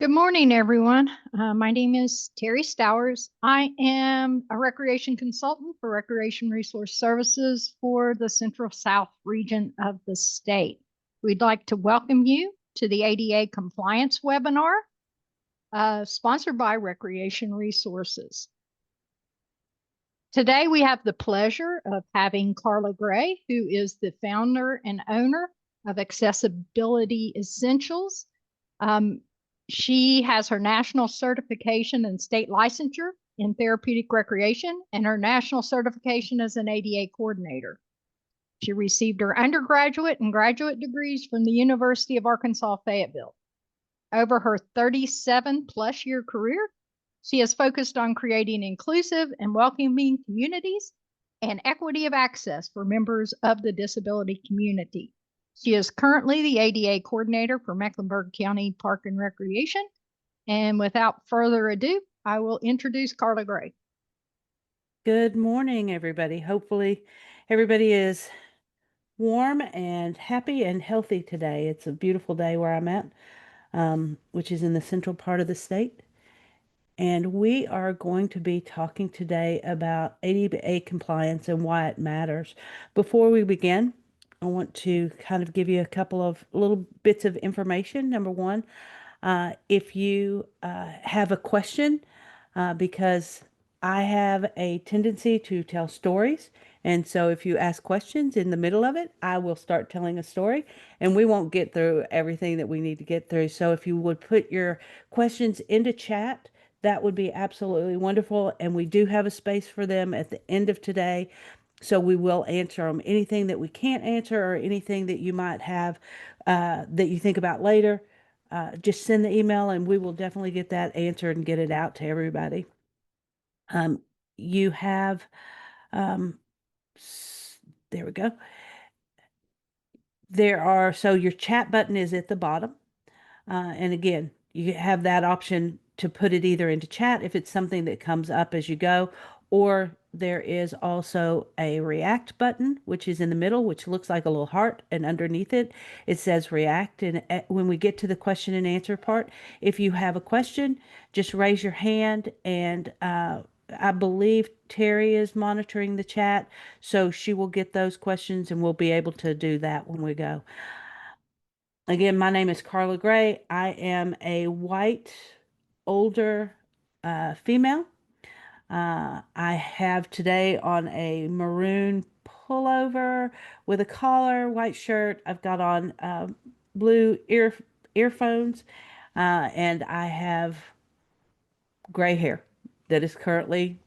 Good morning, everyone. My name is Terry Stowers. I am a recreation consultant for Recreation Resource Services for the Central South region of the state. We'd like to welcome you to the ADA Compliance webinar, sponsored by Recreation Resources. Today, we have the pleasure of having Carla Gray, who is the founder and owner of Accessibility Essentials. She has her national certification and state licensure in therapeutic recreation and her national certification as an ADA coordinator. She received her undergraduate and graduate degrees from the University of Arkansas Fayetteville. Over her 37-plus year career, she has focused on creating inclusive and welcoming communities and equity of access for members of the disability community. She is currently the ADA coordinator for Mecklenburg County Park and Recreation. And without further ado, I will introduce Carla Gray. Good morning, everybody. Hopefully everybody is warm and happy and healthy today. It's a beautiful day where I'm at, which is in the central part of the state. And we are going to be talking today about ADA compliance and why it matters. Before we begin, I want to kind of give you a couple of little bits of information. Number one, if you have a question, because I have a tendency to tell stories. And so if you ask questions in the middle of it, I will start telling a story and we won't get through everything that we need to get through. So if you would put your questions into chat, that would be absolutely wonderful. And we do have a space for them at the end of today. So we will answer them. Anything that we can't answer or anything that you might have that you think about later, just send the email and we will definitely get that answered and get it out to everybody. You have, there we go. So your chat button is at the bottom. And again, you have that option to put it either into chat if it's something that comes up as you go, or there is also a react button, which is in the middle, which looks like a little heart, and underneath it, it says react. And when we get to the question and answer part, if you have a question, just raise your hand and I believe Terry is monitoring the chat, so she will get those questions and we'll be able to do that when we go. Again, my name is Carla Gray. I am a white, older female. I have today on a maroon pullover with a collar, white shirt. I've got on blue earphones, and I have gray hair that is currently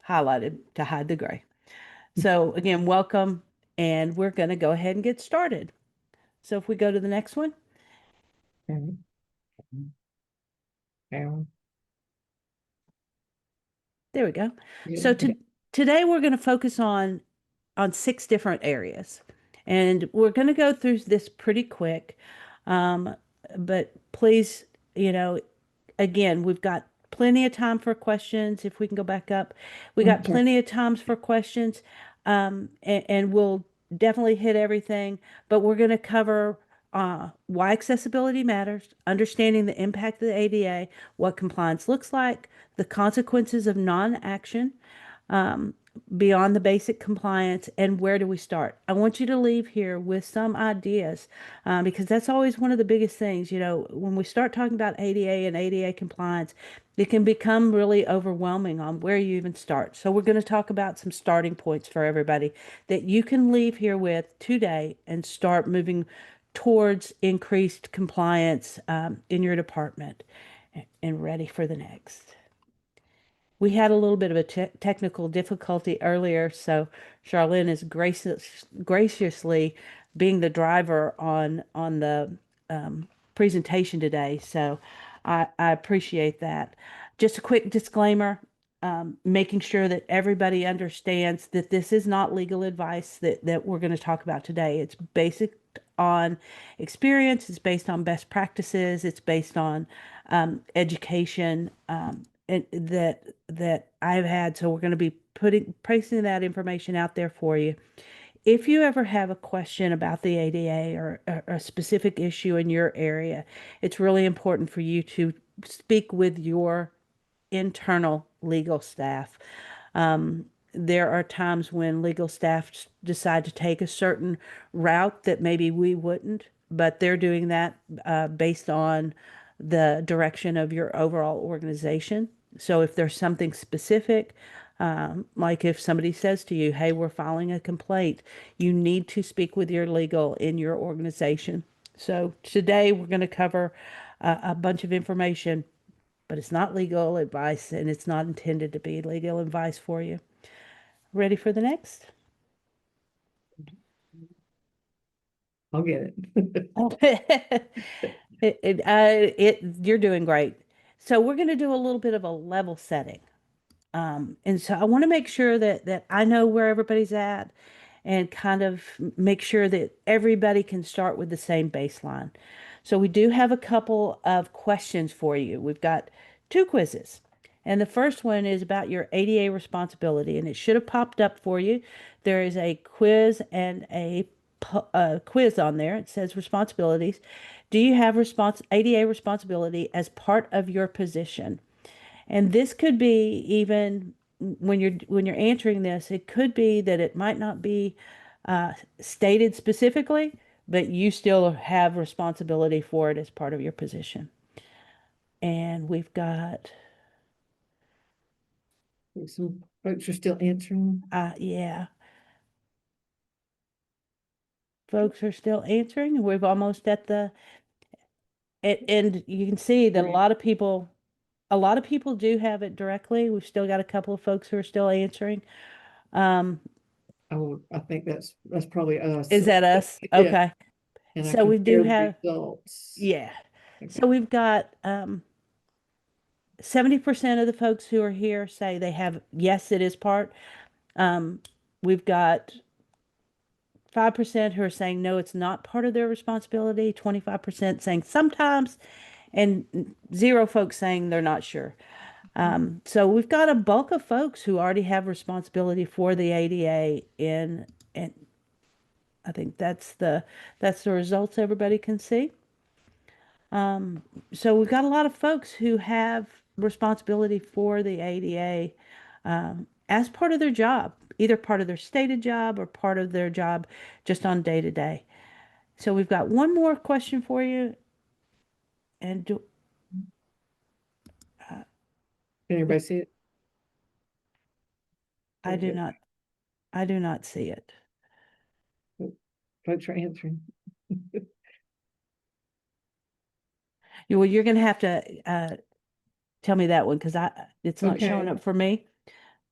highlighted to hide the gray. So again, welcome, and we're going to go ahead and get started. So if we go to the next one. Okay. There we go. So today we're going to focus on 6 different areas, and we're going to go through this pretty quick. But please, again, we've got plenty of time for questions. If we can go back up, we got plenty of times for questions, and we'll definitely hit everything. But we're going to cover why accessibility matters, understanding the impact of the ADA, what compliance looks like, the consequences of non-action, beyond the basic compliance, and where do we start. I want you to leave here with some ideas, because that's always one of the biggest things. When we start talking about ADA and ADA compliance, it can become really overwhelming on where you even start. So we're going to talk about some starting points for everybody that you can leave here with today and start moving towards increased compliance in your department, and ready for the next. We had a little bit of a technical difficulty earlier, so Charlene is graciously being the driver on the presentation today. So I appreciate that. Just a quick disclaimer, making sure that everybody understands that this is not legal advice that we're going to talk about today. It's basic on experience. It's based on best practices. It's based on education that I've had. So we're going to be placing that information out there for you. if you ever have a question about the ADA or a specific issue in your area, it's really important for you to speak with your internal legal staff. There are times when legal staff decide to take a certain route that maybe we wouldn't, but they're doing that based on the direction of your overall organization. So if there's something specific, like if somebody says to you, hey, we're filing a complaint, you need to speak with your legal in your organization. So today we're going to cover a bunch of information, but it's not legal advice and it's not intended to be legal advice for you. Ready for the next? I'll get it. You're doing great. So we're going to do a little bit of a level setting. And so I want to make sure that I know where everybody's at and kind of make sure that everybody can start with the same baseline. So we do have a couple of questions for you. We've got two quizzes. And the first one is about your ADA responsibility, and it should have popped up for you. There is a quiz and a quiz on there. It says responsibilities. Do you have ADA responsibility as part of your position? And this could be even when you're answering this, it could be that it might not be stated specifically, but you still have responsibility for it as part of your position. And we've got, Some folks are still answering. yeah, folks are still answering. We've almost at the, and you can see that a lot of people do have it directly. We've still got a couple of folks who are still answering. Oh, I think that's probably us. Is that us? Yeah. Okay. And I So we do compare the have, results. yeah. Okay. So we've got 70% of the folks who are here say they have, yes, it is part. We've got 5% who are saying no, it's not part of their responsibility, 25% saying sometimes, and 0 folks saying they're not sure. So we've got a bulk of folks who already have responsibility for the ADA and I think that's the results everybody can see. So we've got a lot of folks who have responsibility for the ADA as part of their job, either part of their stated job or part of their job just on day to day. So we've got one more question for you. And Can everybody see it? I do Okay. not, I do not see it. Folks are answering. Well, you're going to have to tell me that one because it's not showing Okay. up for me.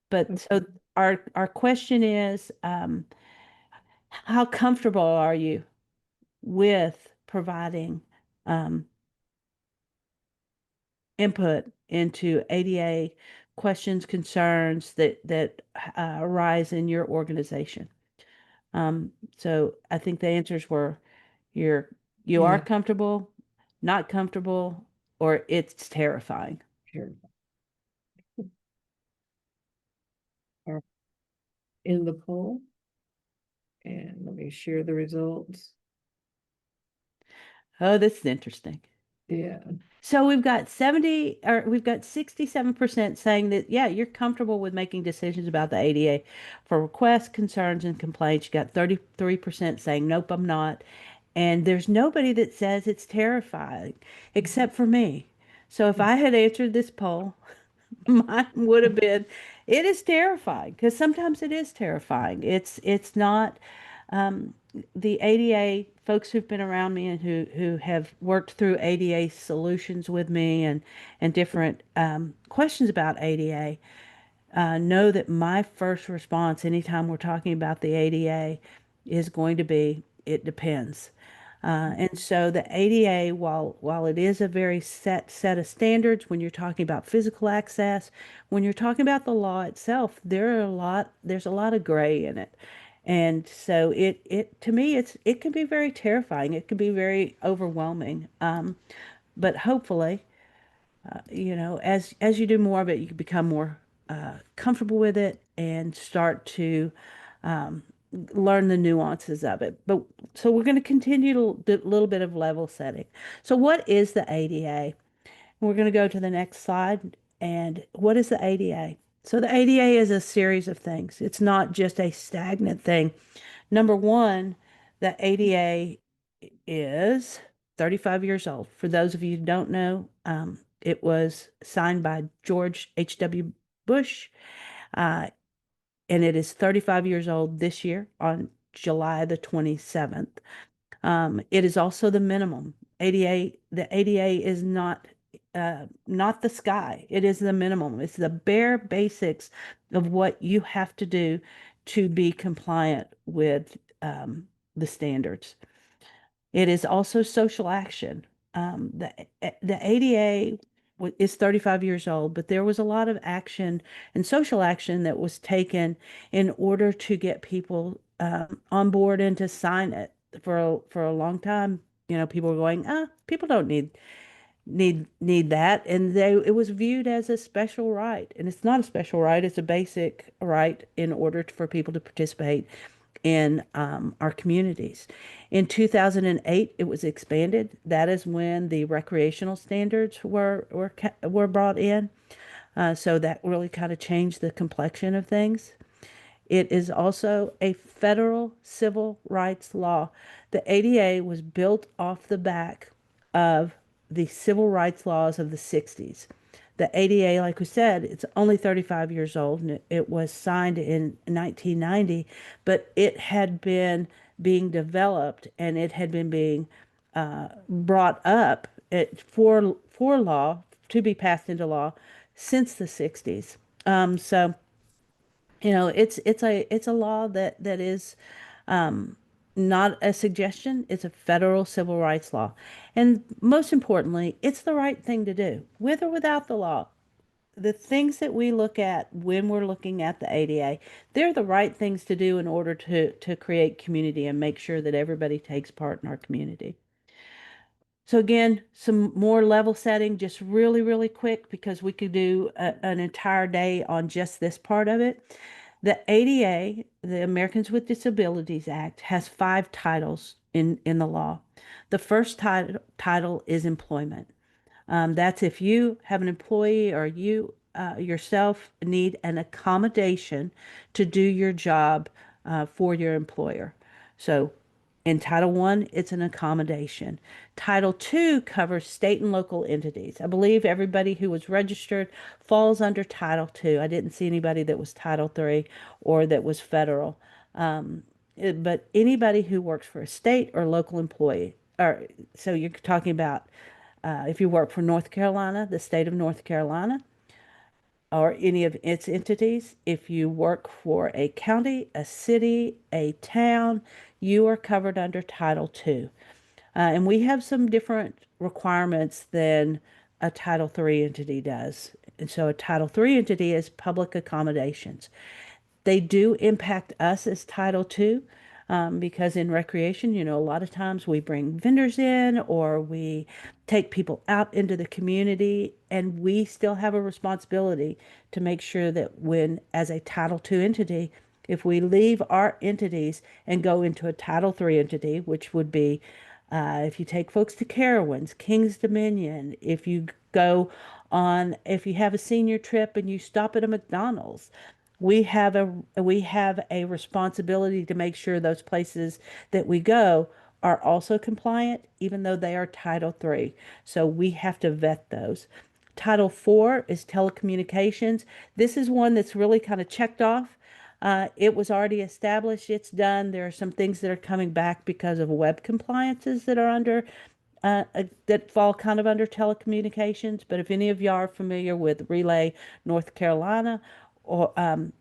But so our question is, how comfortable are you with providing input into ADA questions, concerns that arise in your organization? So I think the answers were you are Yeah. comfortable, not comfortable, or it's terrifying. Here. Are in the poll. And let me share the results. Oh, this is interesting. Yeah. So we've got 67% saying that, yeah, you're comfortable with making decisions about the ADA for requests, concerns, and complaints. You got 33% saying, nope, I'm not. And there's nobody that says it's terrifying except for me. So if I had answered this poll, mine would have been, it is terrifying because sometimes it is terrifying. It's not the ADA folks who've been around me and who have worked through ADA solutions with me and different questions about ADA know that my first response anytime we're talking about the ADA is going to be, it depends. And so the ADA, while it is a very set of standards, when you're talking about physical access, when you're talking about the law itself, there's a lot of gray in it. And so it to me it can be very terrifying. It can be very overwhelming. But hopefully, as you do more of it, you can become more comfortable with it and start to learn the nuances of it. But so we're going to continue to do a little bit of level setting. So what is the ADA? We're going to go to the next slide. And what is the ADA? So the ADA is a series of things. It's not just a stagnant thing. Number one, the ADA is 35 years old. For those of you who don't know, it was signed by George H.W. Bush, uh, and it is 35 years old this year on July the 27th. It is also the minimum. The ADA is not the sky. It is the minimum. It's the bare basics of what you have to do to be compliant with the standards. It is also social action. The ADA is 35 years old, but there was a lot of action and social action that was taken in order to get people on board and to sign it. For a long time, people were going, people don't need that, and it was viewed as a special right, and it's not a special right. It's a basic right in order for people to participate in our communities. In 2008, it was expanded. That is when the recreational standards were brought in. So that really kind of changed the complexion of things. It is also a federal civil rights law. The ADA was built off the back of the civil rights laws of the 60s. The ADA, like we said, it's only 35 years old, and it was signed in 1990, but it had been being developed and it had been being brought up for law to be passed into law since the 60s. So it's a law that is not a suggestion. It's a federal civil rights law. And most importantly, it's the right thing to do, with or without the law. The things that we look at when we're looking at the ADA, they're the right things to do in order to create community and make sure that everybody takes part in our community. So again, some more level setting, just really, really quick, because we could do an entire day on just this part of it. The ADA, the Americans with Disabilities Act, has 5 titles in the law. The first title is employment. That's if you have an employee or you yourself need an accommodation to do your job for your employer. So in Title I, it's an accommodation. Title II covers state and local entities. I believe everybody who was registered falls under Title II. I didn't see anybody that was Title III or that was federal. But anybody who works for a state or local employee, so you're talking about if you work for North Carolina, the state of North Carolina, or any of its entities. If you work for a county, a city, a town, you are covered under Title II. And we have some different requirements than a Title III entity does. And so a Title III entity is public accommodations. They do impact us as Title II. Because in recreation, a lot of times we bring vendors in or we take people out into the community, and we still have a responsibility to make sure that as a Title II entity, if we leave our entities and go into a Title III entity, which would be if you take folks to Carowinds, King's Dominion, if you have a senior trip and you stop at a McDonald's, we have a responsibility to make sure those places that we go are also compliant, even though they are Title III. So we have to vet those. Title IV is telecommunications. This is one that's really kind of checked off. It was already established. It's done. There are some things that are coming back because of web compliances that are that fall kind of under telecommunications. But if any of y'all are familiar with Relay North Carolina, or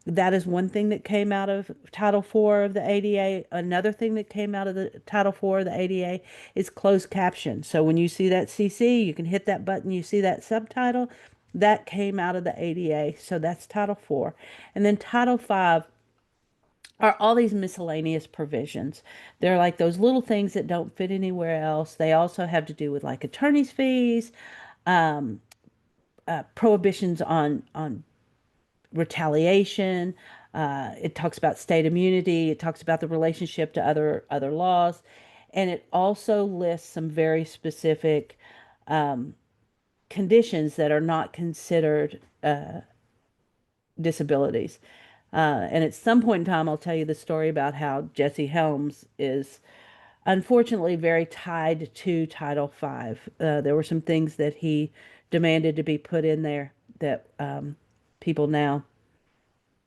that is one thing that came out of Title IV of the ADA. Another thing that came out of the Title IV of the ADA is closed caption. So when you see that CC, you can hit that button, you see that subtitle. That came out of the ADA. So that's Title IV. And then Title V are all these miscellaneous provisions. They're like those little things that don't fit anywhere else. They also have to do with like attorney's fees, prohibitions on retaliation, It talks about state immunity. It talks about the relationship to other laws, and it also lists some very specific conditions that are not considered disabilities. And at some point in time, I'll tell you the story about how Jesse Helms is unfortunately very tied to Title V. There were some things that he demanded to be put in there that people now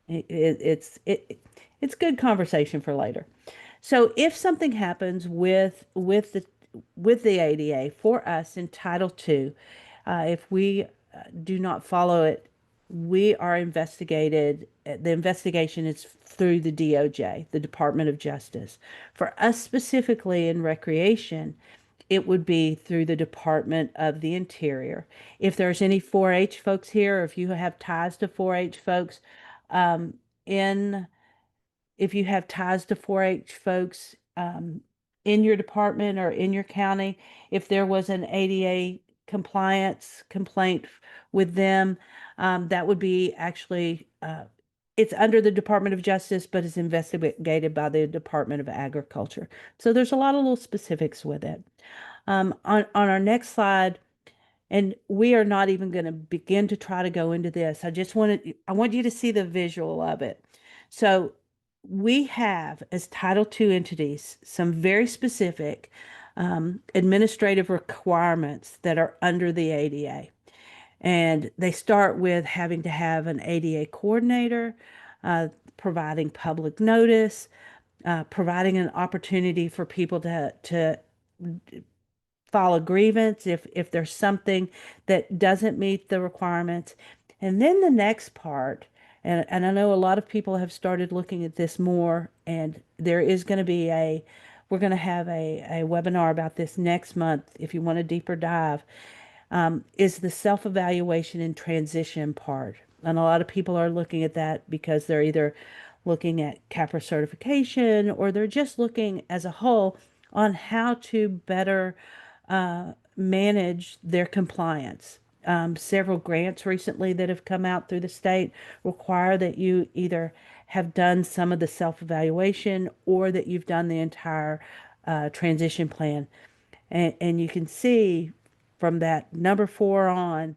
it's good conversation for later. So if something happens with the ADA for us in Title II, if we do not follow it, we are investigated. The investigation is through the DOJ, the Department of Justice. For us specifically in recreation, it would be through the Department of the Interior. If there's any 4-H folks here, or if you have ties to 4-H folks, um, in if you have ties to 4-H folks in your department or in your county, if there was an ADA compliance complaint with them, that would be actually, it's under the Department of Justice, but is investigated by the Department of Agriculture. So there's a lot of little specifics with it. On our next slide, and we are not even going to begin to try to go into this. I want you to see the visual of it. So we have, as Title II entities, some very specific administrative requirements that are under the ADA. And they start with having to have an ADA coordinator, providing public notice, providing an opportunity for people to file a grievance if there's something that doesn't meet the requirements. And then the next part, and I know a lot of people have started looking at this more, and there is going to be we're going to have a webinar about this next month if you want a deeper dive, is the self-evaluation and transition part. And a lot of people are looking at that because they're either looking at CAPRA certification or they're just looking as a whole on how to better manage their compliance. Several grants recently that have come out through the state require that you either have done some of the self-evaluation or that you've done the entire transition plan. And you can see from that number 4 on,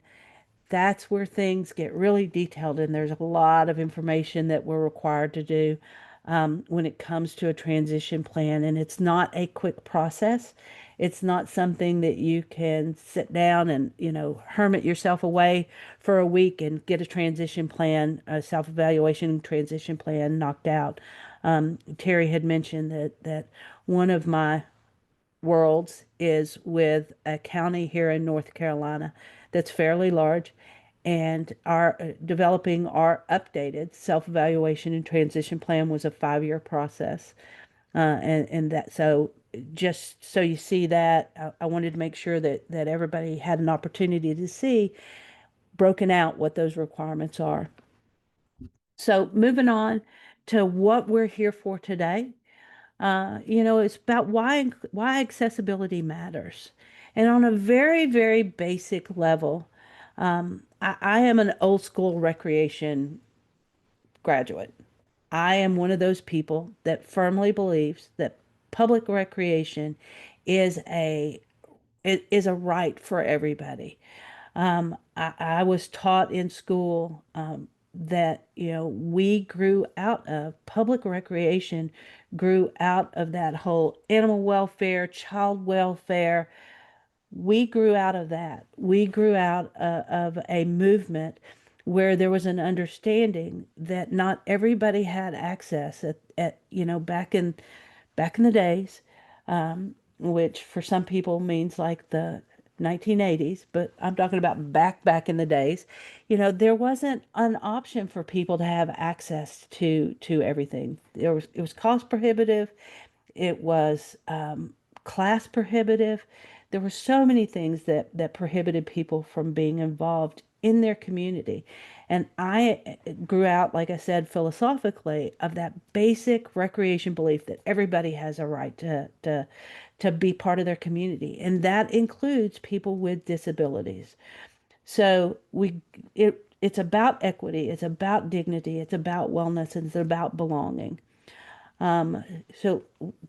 that's where things get really detailed, and there's a lot of information that we're required to do when it comes to a transition plan. And it's not a quick process. It's not something that you can sit down and, hermit yourself away for a week and get a transition plan, a self-evaluation transition plan knocked out. Terry had mentioned that one of my worlds is with a county here in North Carolina that's fairly large, and our developing our updated self-evaluation and transition plan was a 5-year process. And that, so just so you see that, I wanted to make sure that everybody had an opportunity to see broken out what those requirements are. So moving on to what we're here for today. It's about why accessibility matters. And on a very, very basic level, I am an old school recreation graduate. I am one of those people that firmly believes that public recreation is a right for everybody. I was taught in school that, we grew out of public recreation, grew out of that whole animal welfare, child welfare. We grew out of that. We grew out of a movement where there was an understanding that not everybody had access back in the days, which for some people means like the 1980s, but I'm talking about back in the days. There wasn't an option for people to have access to everything. It was cost prohibitive. It was class prohibitive. There were so many things that prohibited people from being involved in their community. And I grew out, like I said, philosophically of that basic recreation belief that everybody has a right to be part of their community. And that includes people with disabilities. So it's about equity, it's about dignity, it's about wellness, and it's about belonging. Um, so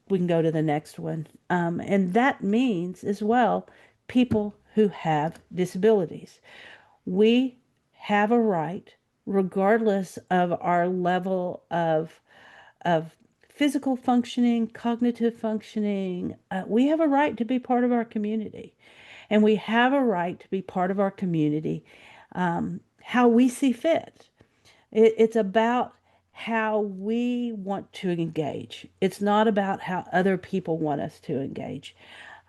we can go to the next one. And that means as well people who have disabilities. We have a right, regardless of our level of physical functioning, cognitive functioning, we have a right to be part of our community. And we have a right to be part of our community how we see fit. It's about how we want to engage. It's not about how other people want us to engage.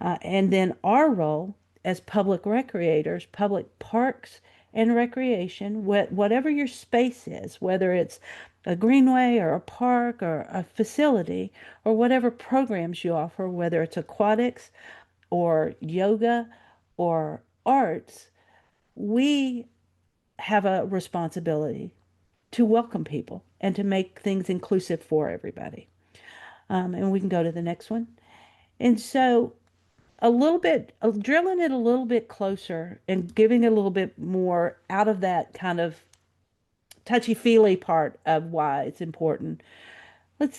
And then our role as public recreators, public parks and recreation, whatever your space is, whether it's a greenway or a park or a facility or whatever programs you offer, whether it's aquatics or yoga or arts, we have a responsibility to welcome people and to make things inclusive for everybody. And we can go to the next one. And so, a little bit, drilling it a little bit closer and giving a little bit more out of that kind of touchy-feely part of why it's important.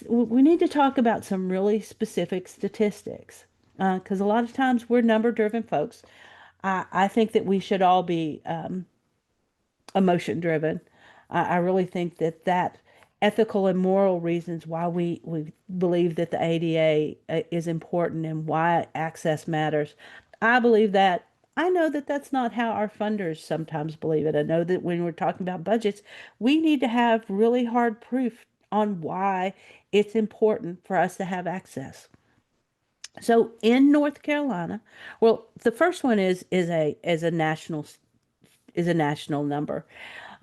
We need to talk about some really specific statistics because a lot of times we're number-driven folks. I think that we should all be emotion driven. I really think that ethical and moral reasons why we believe that the ADA is important and why access matters. I believe that. I know that that's not how our funders sometimes believe it. I know that when we're talking about budgets, we need to have really hard proof on why it's important for us to have access. So in North Carolina, well, the first one is a national number.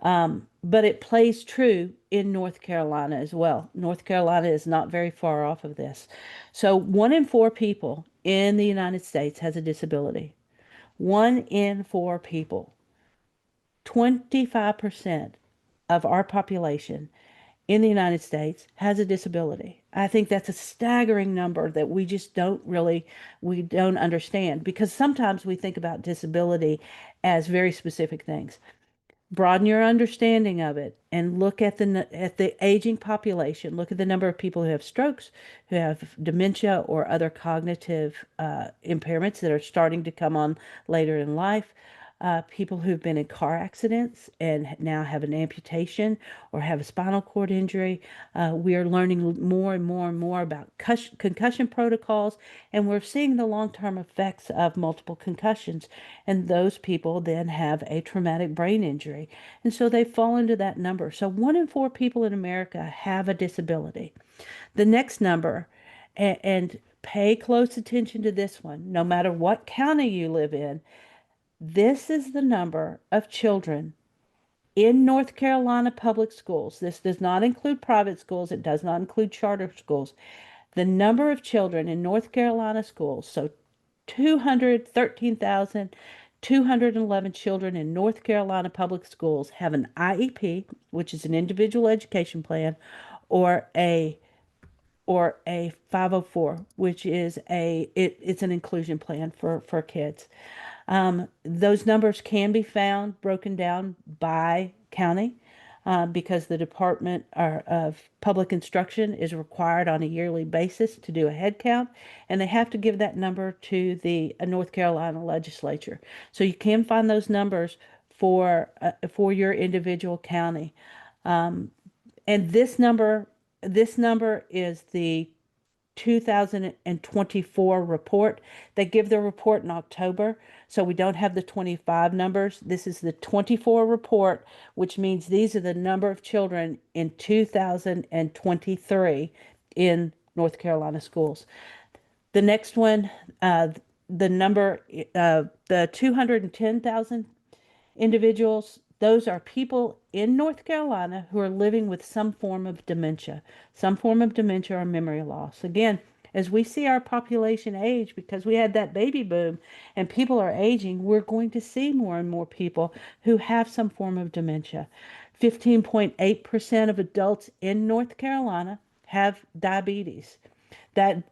But it plays true in North Carolina as well. North Carolina is not very far off of this. So 1 in 4 people in the United States has a disability. 1 in 4 people, 25% of our population in the United States has a disability. I think that's a staggering number that we just we don't understand because sometimes we think about disability as very specific things. Broaden your understanding of it and look at the aging population. Look at the number of people who have strokes, who have dementia or other cognitive impairments that are starting to come on later in life. People who've been in car accidents and now have an amputation or have a spinal cord injury. We are learning more and more and more about concussion protocols, and we're seeing the long-term effects of multiple concussions. And those people then have a traumatic brain injury. And so they fall into that number. So 1 in 4 people in America have a disability. The next number, and pay close attention to this one, no matter what county you live in, this is the number of children in North Carolina public schools. This does not include private schools. It does not include charter schools. The number of children in North Carolina schools, so 213,211 children in North Carolina public schools have an IEP, which is an individual education plan, or a 504, which is it's an inclusion plan for kids. Those numbers can be found broken down by county because the Department of Public Instruction is required on a yearly basis to do a head count, and they have to give that number to the North Carolina legislature. So you can find those numbers for your individual county. And this number is the 2024 report. They give the report in October, so we don't have the 25 numbers. This is the 24 report, which means these are the number of children in 2023 in North Carolina schools. The next one, the 210,000 individuals, those are people in North Carolina who are living with some form of dementia or memory loss. Again, as we see our population age, because we had that baby boom and people are aging, we're going to see more and more people who have some form of dementia. 15.8% of adults in North Carolina have diabetes. That,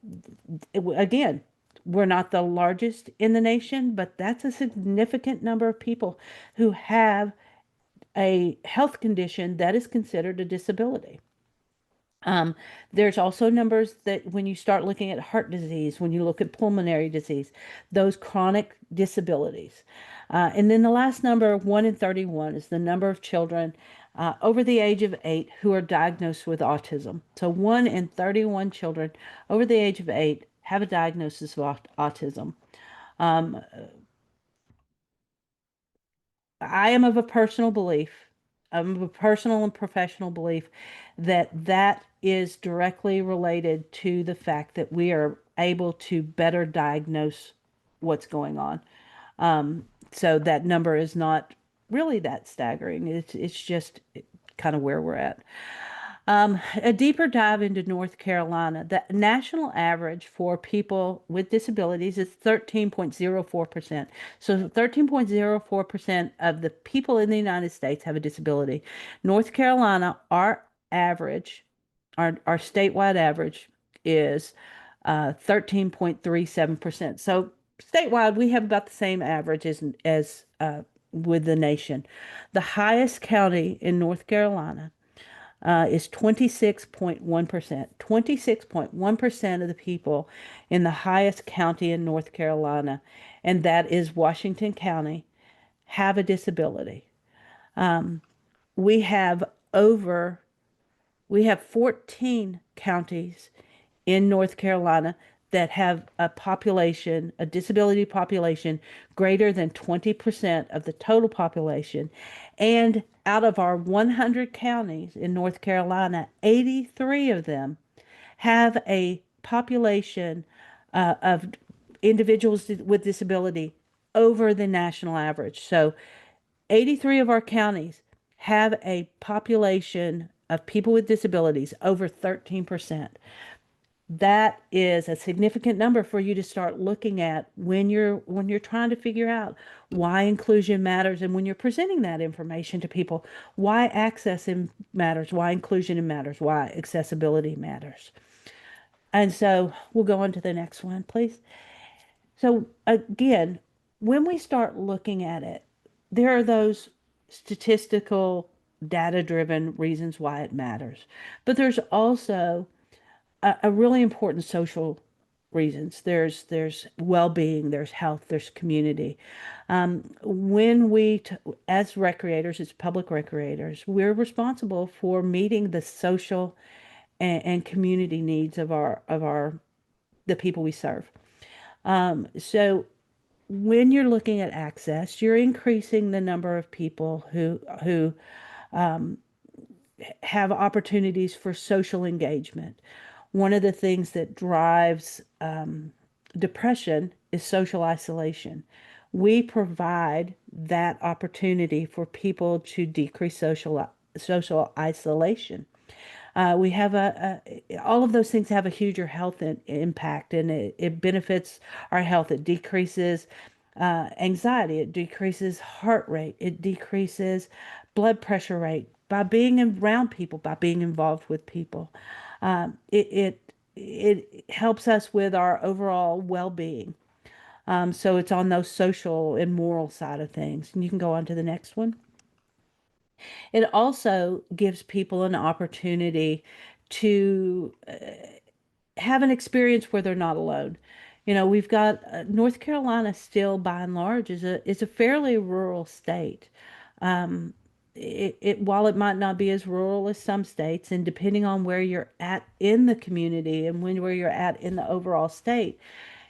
again, we're not the largest in the nation, but that's a significant number of people who have a health condition that is considered a disability. There's also numbers that when you start looking at heart disease, when you look at pulmonary disease, those chronic disabilities. And then the last number, 1 in 31, is the number of children over the age of 8 who are diagnosed with autism. So 1 in 31 children over the age of 8 have a diagnosis of autism. I am of a personal belief, I'm of a personal and professional belief that that is directly related to the fact that we are able to better diagnose what's going on. So that number is not really that staggering. It's just kind of where we're at. A deeper dive into North Carolina, the national average for people with disabilities is 13.04%. So 13.04% of the people in the United States have a disability. North Carolina, our average, our statewide average is 13.37%. So statewide, we have about the same average as with the nation. The highest county in North Carolina is 26.1%. 26.1% of the people in the highest county in North Carolina, and that is Washington County, have a disability. We have 14 counties in North Carolina that have a population, a disability population greater than 20% of the total population. And out of our 100 counties in North Carolina, 83 of them have a population of individuals with disability over the national average. So 83 of our counties have a population of people with disabilities over 13%. That is a significant number for you to start looking at when you're trying to figure out why inclusion matters, and when you're presenting that information to people, why access matters, why inclusion matters, why accessibility matters. And so we'll go on to the next one, please. So again, when we start looking at it, there are those statistical, data-driven reasons why it matters, but there's also a really important social reasons. There's well-being, there's health, there's community. When we, as recreators, as public recreators, we're responsible for meeting the social and community needs of the people we serve. So when you're looking at access, you're increasing the number of people who have opportunities for social engagement. One of the things that drives depression is social isolation. We provide that opportunity for people to decrease social isolation. We have all of those things have a huger health impact, and it benefits our health. It decreases anxiety, it decreases heart rate, it decreases blood pressure rate by being around people, by being involved with people. It helps us with our overall well-being. So it's on those social and moral side of things. And you can go on to the next one. It also gives people an opportunity to have an experience where they're not alone. We've got North Carolina still, by and large, is a fairly rural state. While it might not be as rural as some states, and depending on where you're at in the community and where you're at in the overall state,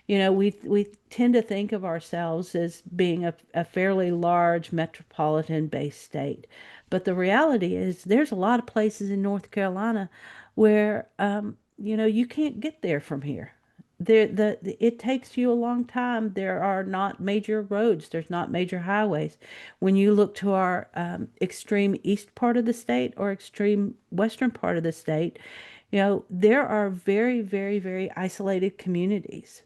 we tend to think of ourselves as being a fairly large metropolitan-based state. But the reality is there's a lot of places in North Carolina where, you can't get there from here. It takes you a long time. There are not major roads. There's not major highways. When you look to our extreme east part of the state or extreme western part of the state, there are very, very, very isolated communities.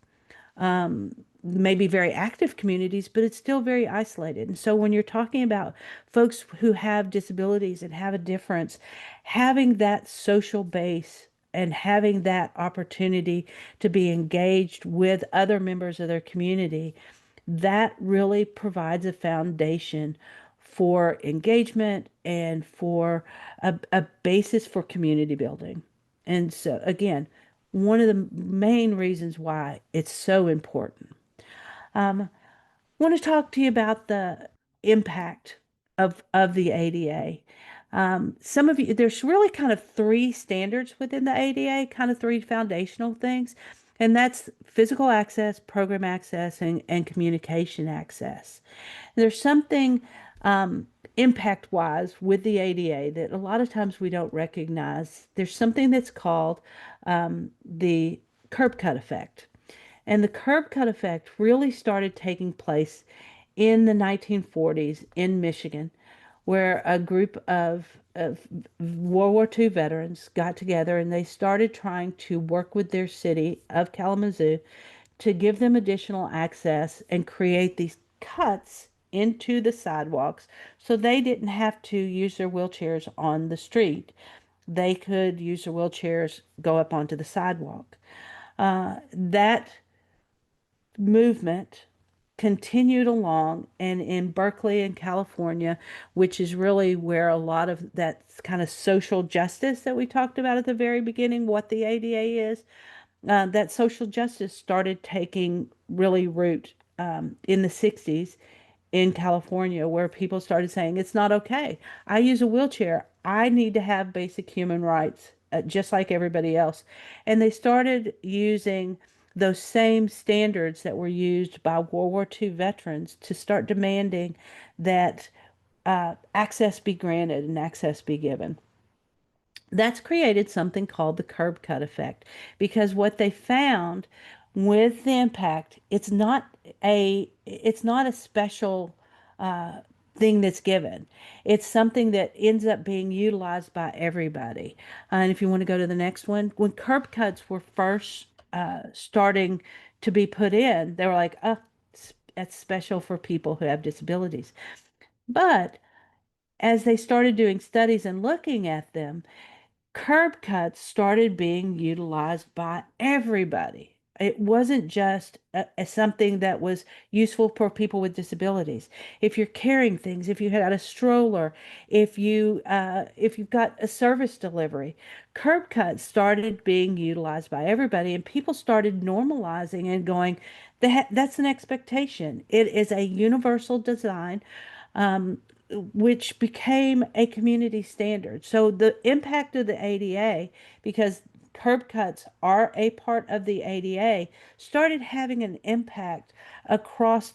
Maybe very active communities, but it's still very isolated. And so when you're talking about folks who have disabilities and have a difference, having that social base and having that opportunity to be engaged with other members of their community, that really provides a foundation for engagement and for a basis for community building. And so, again, one of the main reasons why it's so important. I want to talk to you about the impact of the ADA. Some of you, there's really kind of three standards within the ADA, kind of three foundational things, and that's physical access, program access, and communication access. There's something impact wise with the ADA that a lot of times we don't recognize. There's something that's called the curb cut effect. And the curb cut effect really started taking place in the 1940s in Michigan, where a group of World War II veterans got together and they started trying to work with their city of Kalamazoo to give them additional access and create these cuts into the sidewalks so they didn't have to use their wheelchairs on the street. They could use their wheelchairs, go up onto the sidewalk. That movement continued along, and in Berkeley in California, which is really where a lot of that kind of social justice that we talked about at the very beginning, what the ADA is, that social justice started taking really root in the 60s in California, where people started saying, it's not okay. I use a wheelchair. I need to have basic human rights, just like everybody else. And they started using those same standards that were used by World War II veterans to start demanding that access be granted and access be given. That's created something called the curb cut effect, because what they found with the impact, it's not a special thing that's given. It's something that ends up being utilized by everybody. And if you want to go to the next one, when curb cuts were first starting to be put in, they were like, oh, that's special for people who have disabilities. But as they started doing studies and looking at them, curb cuts started being utilized by everybody. It wasn't just something that was useful for people with disabilities. If you're carrying things, if you had a stroller, if you've got a service delivery, curb cuts started being utilized by everybody, and people started normalizing and going, that's an expectation. It is a universal design. Which became a community standard. So the impact of the ADA, because curb cuts are a part of the ADA, started having an impact across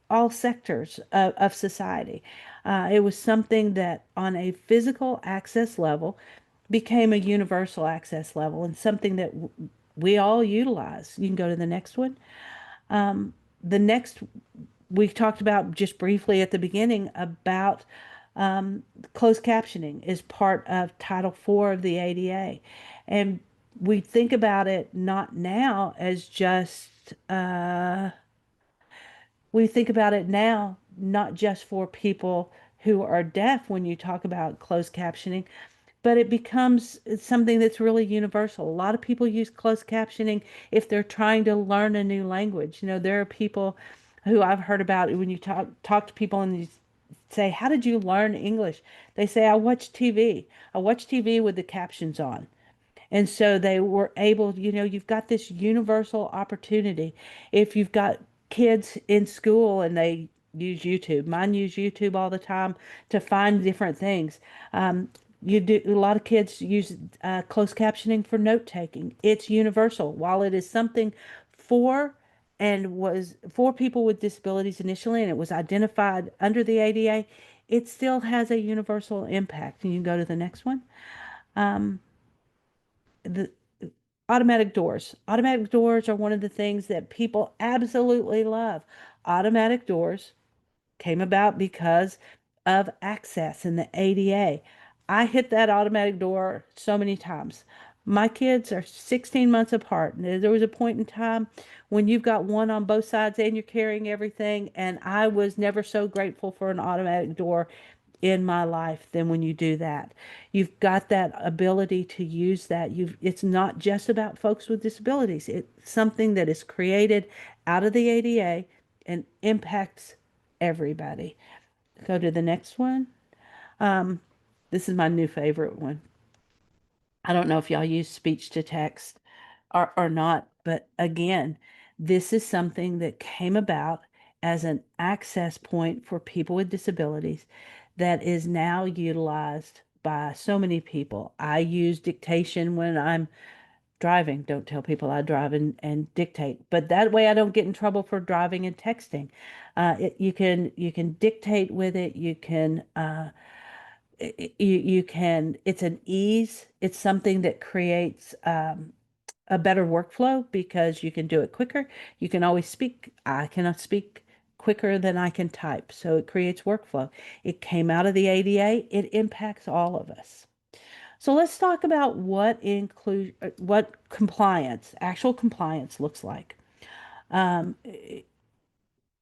all sectors of society. It was something that on a physical access level became a universal access level, and something that we all utilize. You can go to the next one. The next, we talked about just briefly at the beginning about closed captioning is part of Title IV of the ADA. And we think about it not now as just, we think about it now not just for people who are deaf when you talk about closed captioning, but it becomes something that's really universal. A lot of people use closed captioning if they're trying to learn a new language. You know, there are people who I've heard about when you talk to people and you say, how did you learn English? They say, I watch TV. I watch TV with the captions on. And so they were able, you've got this universal opportunity. If you've got kids in school and they use YouTube, mine use YouTube all the time to find different things. A lot of kids use closed captioning for note taking. It's universal. While it is something for and was for people with disabilities initially, and it was identified under the ADA, it still has a universal impact. And you can go to the next one. The automatic doors. Automatic doors are one of the things that people absolutely love. Automatic doors came about because of access in the ADA. I hit that automatic door so many times. My kids are 16 months apart, and there was a point in time when you've got one on both sides and you're carrying everything, and I was never so grateful for an automatic door in my life than when you do that. You've got that ability to use that. It's not just about folks with disabilities. It's something that is created out of the ADA and impacts everybody. Go to the next one. This is my new favorite one. I don't know if y'all use speech to text or not, but again, this is something that came about as an access point for people with disabilities that is now utilized by so many people. I use dictation when I'm driving. Don't tell people I drive and dictate, but that way I don't get in trouble for driving and texting. You can dictate with it. You can you can. It's an ease. It's something that creates a better workflow because you can do it quicker. You can always speak. I cannot speak quicker than I can type, so it creates workflow. It came out of the ADA. It impacts all of us. So let's talk about what compliance, actual compliance looks like. Um,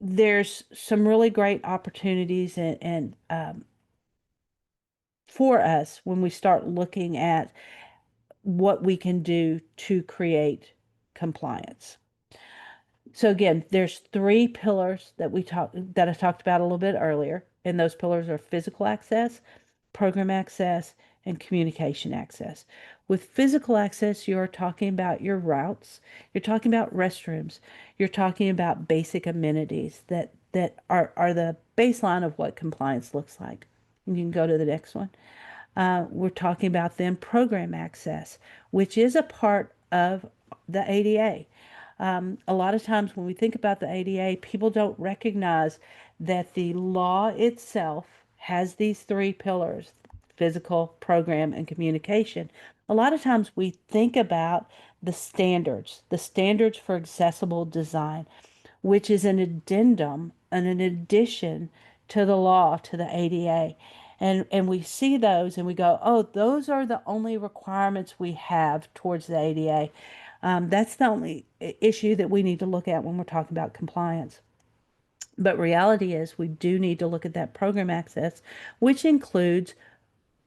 there's some really great opportunities and for us when we start looking at what we can do to create compliance. So again, there's three pillars that I talked about a little bit earlier, and those pillars are physical access, program access, and communication access. With physical access, you're talking about your routes, you're talking about restrooms, you're talking about basic amenities that are the baseline of what compliance looks like. And you can go to the next one. We're talking about then program access, which is a part of the ADA. A lot of times when we think about the ADA, people don't recognize that the law itself has these three pillars: physical, program, and communication. A lot of times we think about the standards for accessible design, which is an addendum and an addition to the law, to the ADA. And we see those and we go, oh, those are the only requirements we have towards the ADA. That's the only issue that we need to look at when we're talking about compliance. But reality is we do need to look at that program access, which includes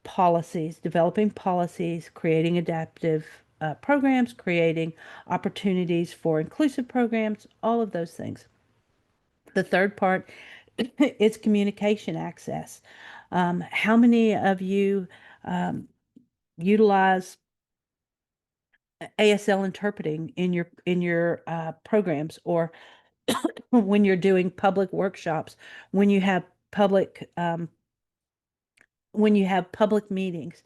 policies, developing policies, creating adaptive programs, creating opportunities for inclusive programs, all of those things. The third part is communication access. How many of you utilize ASL interpreting in your programs, or when you're doing public workshops, when you have public meetings?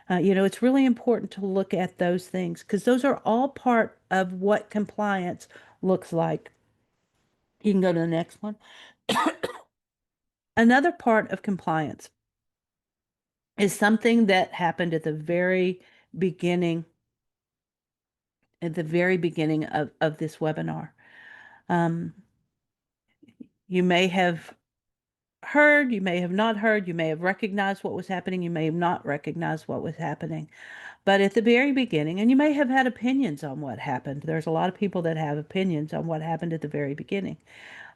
It's really important to look at those things because those are all part of what compliance looks like. You can go to the next one. Another part of compliance is something that happened at the very beginning of this webinar. Um, you may have heard, you may have not heard, you may have recognized what was happening, you may have not recognized what was happening. But at the very beginning, and you may have had opinions on what happened. There's a lot of people that have opinions on what happened at the very beginning.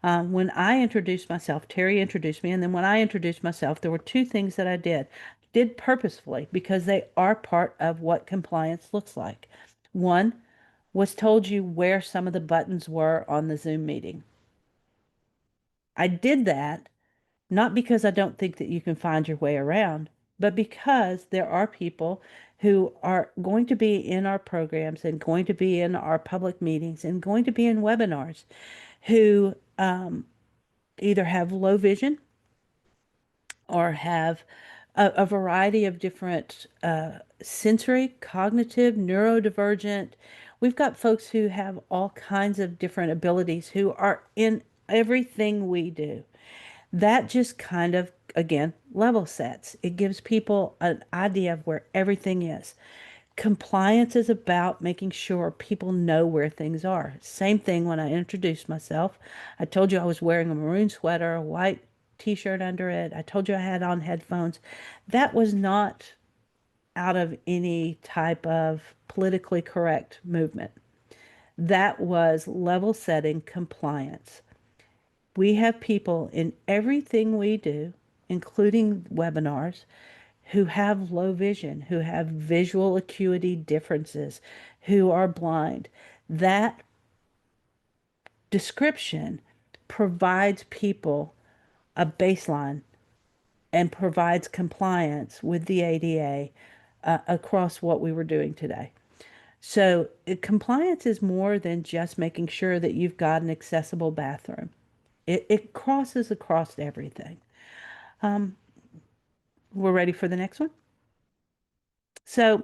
When I introduced myself, Terry introduced me, and then when I introduced myself, there were two things that I did purposefully because they are part of what compliance looks like. One was told you where some of the buttons were on the Zoom meeting. I did that not because I don't think that you can find your way around, but because there are people who are going to be in our programs and going to be in our public meetings and going to be in webinars who either have low vision or have a variety of different sensory, cognitive, neurodivergent. We've got folks who have all kinds of different abilities who are in everything we do. That just kind of, again, level sets. It gives people an idea of where everything is. Compliance is about making sure people know where things are. Same thing when I introduced myself. I told you I was wearing a maroon sweater, a white t-shirt under it. I told you I had on headphones. That was not out of any type of politically correct movement. That was level setting compliance. We have people in everything we do, including webinars, who have low vision, who have visual acuity differences, who are blind. That description provides people a baseline and provides compliance with the ADA across what we were doing today. So compliance is more than just making sure that you've got an accessible bathroom. It crosses across everything. We're ready for the next one. So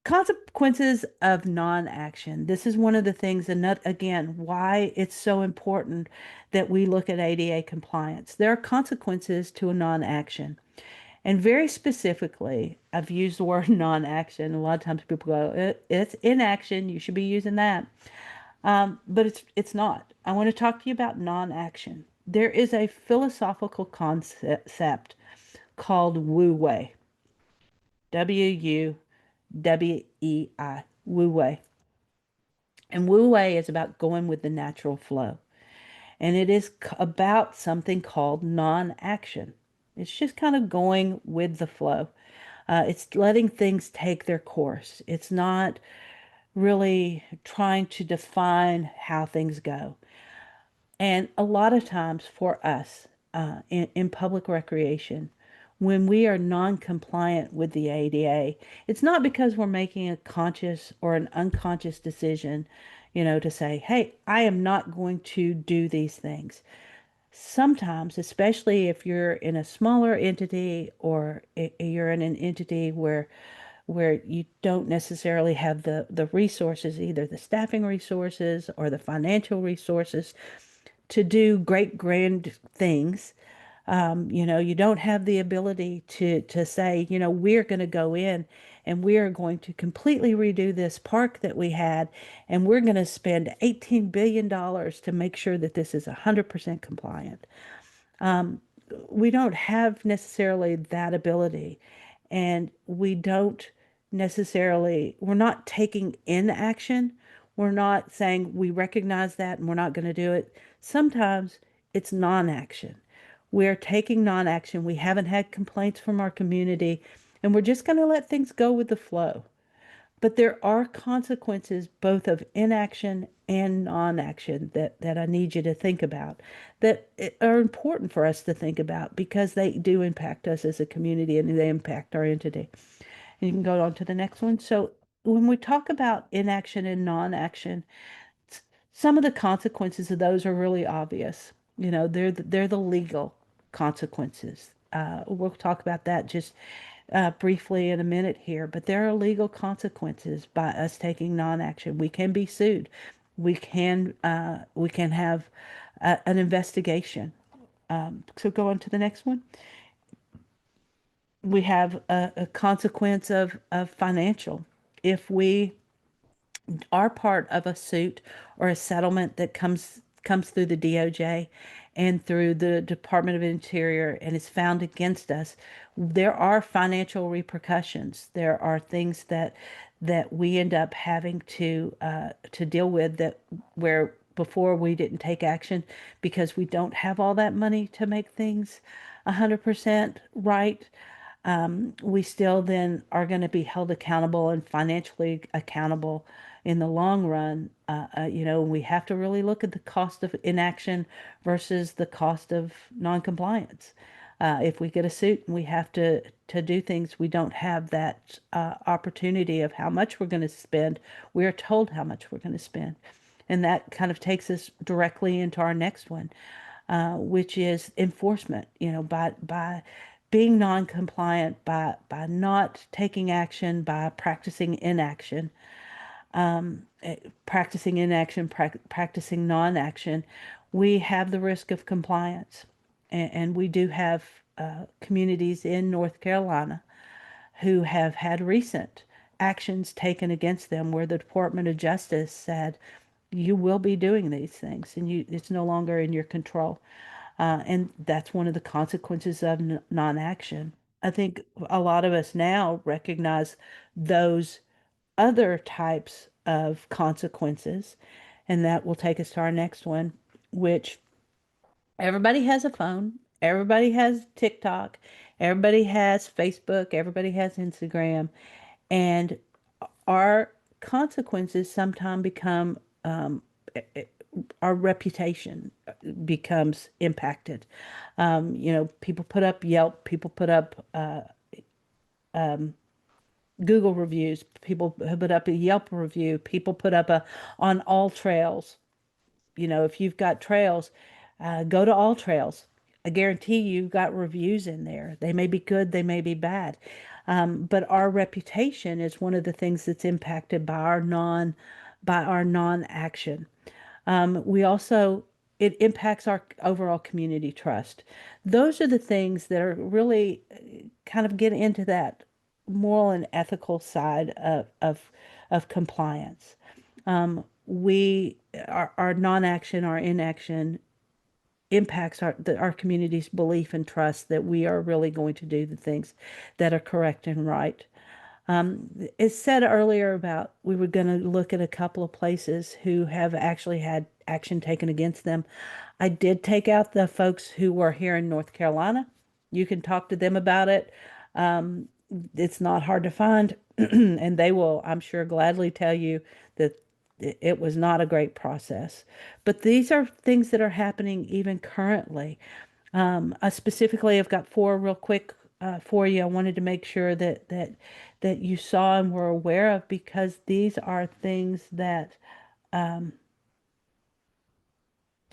consequences of non-action. This is one of the things, and again, why it's so important that we look at ADA compliance. There are consequences to a non-action. And very specifically, I've used the word non-action. A lot of times people go, it's inaction, you should be using that. But it's not. I want to talk to you about non-action. There is a philosophical concept called Wu Wei. W-U-W-E-I. Wu Wei. And Wu Wei is about going with the natural flow. And it is about something called non-action. It's just kind of going with the flow. It's letting things take their course. It's not really trying to define how things go. And a lot of times for us in public recreation, when we are non-compliant with the ADA, it's not because we're making a conscious or an unconscious decision, to say, hey, I am not going to do these things. Sometimes, especially if you're in a smaller entity or you're in an entity where you don't necessarily have the resources, either the staffing resources or the financial resources to do great grand things. You don't have the ability to say, we're going to go in and we are going to completely redo this park that we had, and we're going to spend $18 billion to make sure that this is 100% compliant. We don't have necessarily that ability, and we're not taking in action. We're not saying we recognize that and we're not going to do it. Sometimes it's non-action. We're taking non-action. We haven't had complaints from our community, and we're just going to let things go with the flow. But there are consequences both of inaction and non-action that I need you to think about, that are important for us to think about because they do impact us as a community and they impact our entity. And you can go on to the next one. So when we talk about inaction and non-action, some of the consequences of those are really obvious. They're the legal consequences. We'll talk about that just briefly in a minute here, but there are legal consequences by us taking non-action. We can be sued. We can have an investigation. So go on to the next one. We have a consequence of financial. If we are part of a suit or a settlement that comes through the DOJ and through the Department of Interior and is found against us, there are financial repercussions. There are things that we end up having to deal with where before we didn't take action because we don't have all that money to make things 100% right. We still then are going to be held accountable and financially accountable in the long run. We have to really look at the cost of inaction versus the cost of noncompliance. If we get a suit and we have to do things, we don't have that opportunity of how much we're going to spend. We are told how much we're going to spend. And that kind of takes us directly into our next one, which is enforcement, by being non-compliant, by not taking action, by practicing inaction, practicing non-action, we have the risk of compliance. And we do have communities in North Carolina who have had recent actions taken against them where the Department of Justice said, you will be doing these things and it's no longer in your control. And that's one of the consequences of non-action. I think a lot of us now recognize those other types of consequences, and that will take us to our next one, which everybody has a phone, everybody has TikTok, everybody has Facebook, everybody has Instagram, and our consequences sometimes become our reputation becomes impacted. You know, people put up Yelp, people put up Google reviews, people put up a Yelp review, people put up a on All Trails. You know, if you've got trails, go to All Trails. I guarantee you've got reviews in there. They may be good, they may be bad. But our reputation is one of the things that's impacted by our non-action. We also, it impacts our overall community trust. Those are the things that are really kind of get into that moral and ethical side of compliance. Our non-action, our inaction impacts our community's belief and trust that we are really going to do the things that are correct and right. It said earlier about we were going to look at a couple of places who have actually had action taken against them. I did take out the folks who were here in North Carolina. You can talk to them about it. It's not hard to find, and they will, I'm sure, gladly tell you that it was not a great process. But these are things that are happening even currently. I specifically have got four real quick for you. I wanted to make sure that you saw and were aware of, because these are things that are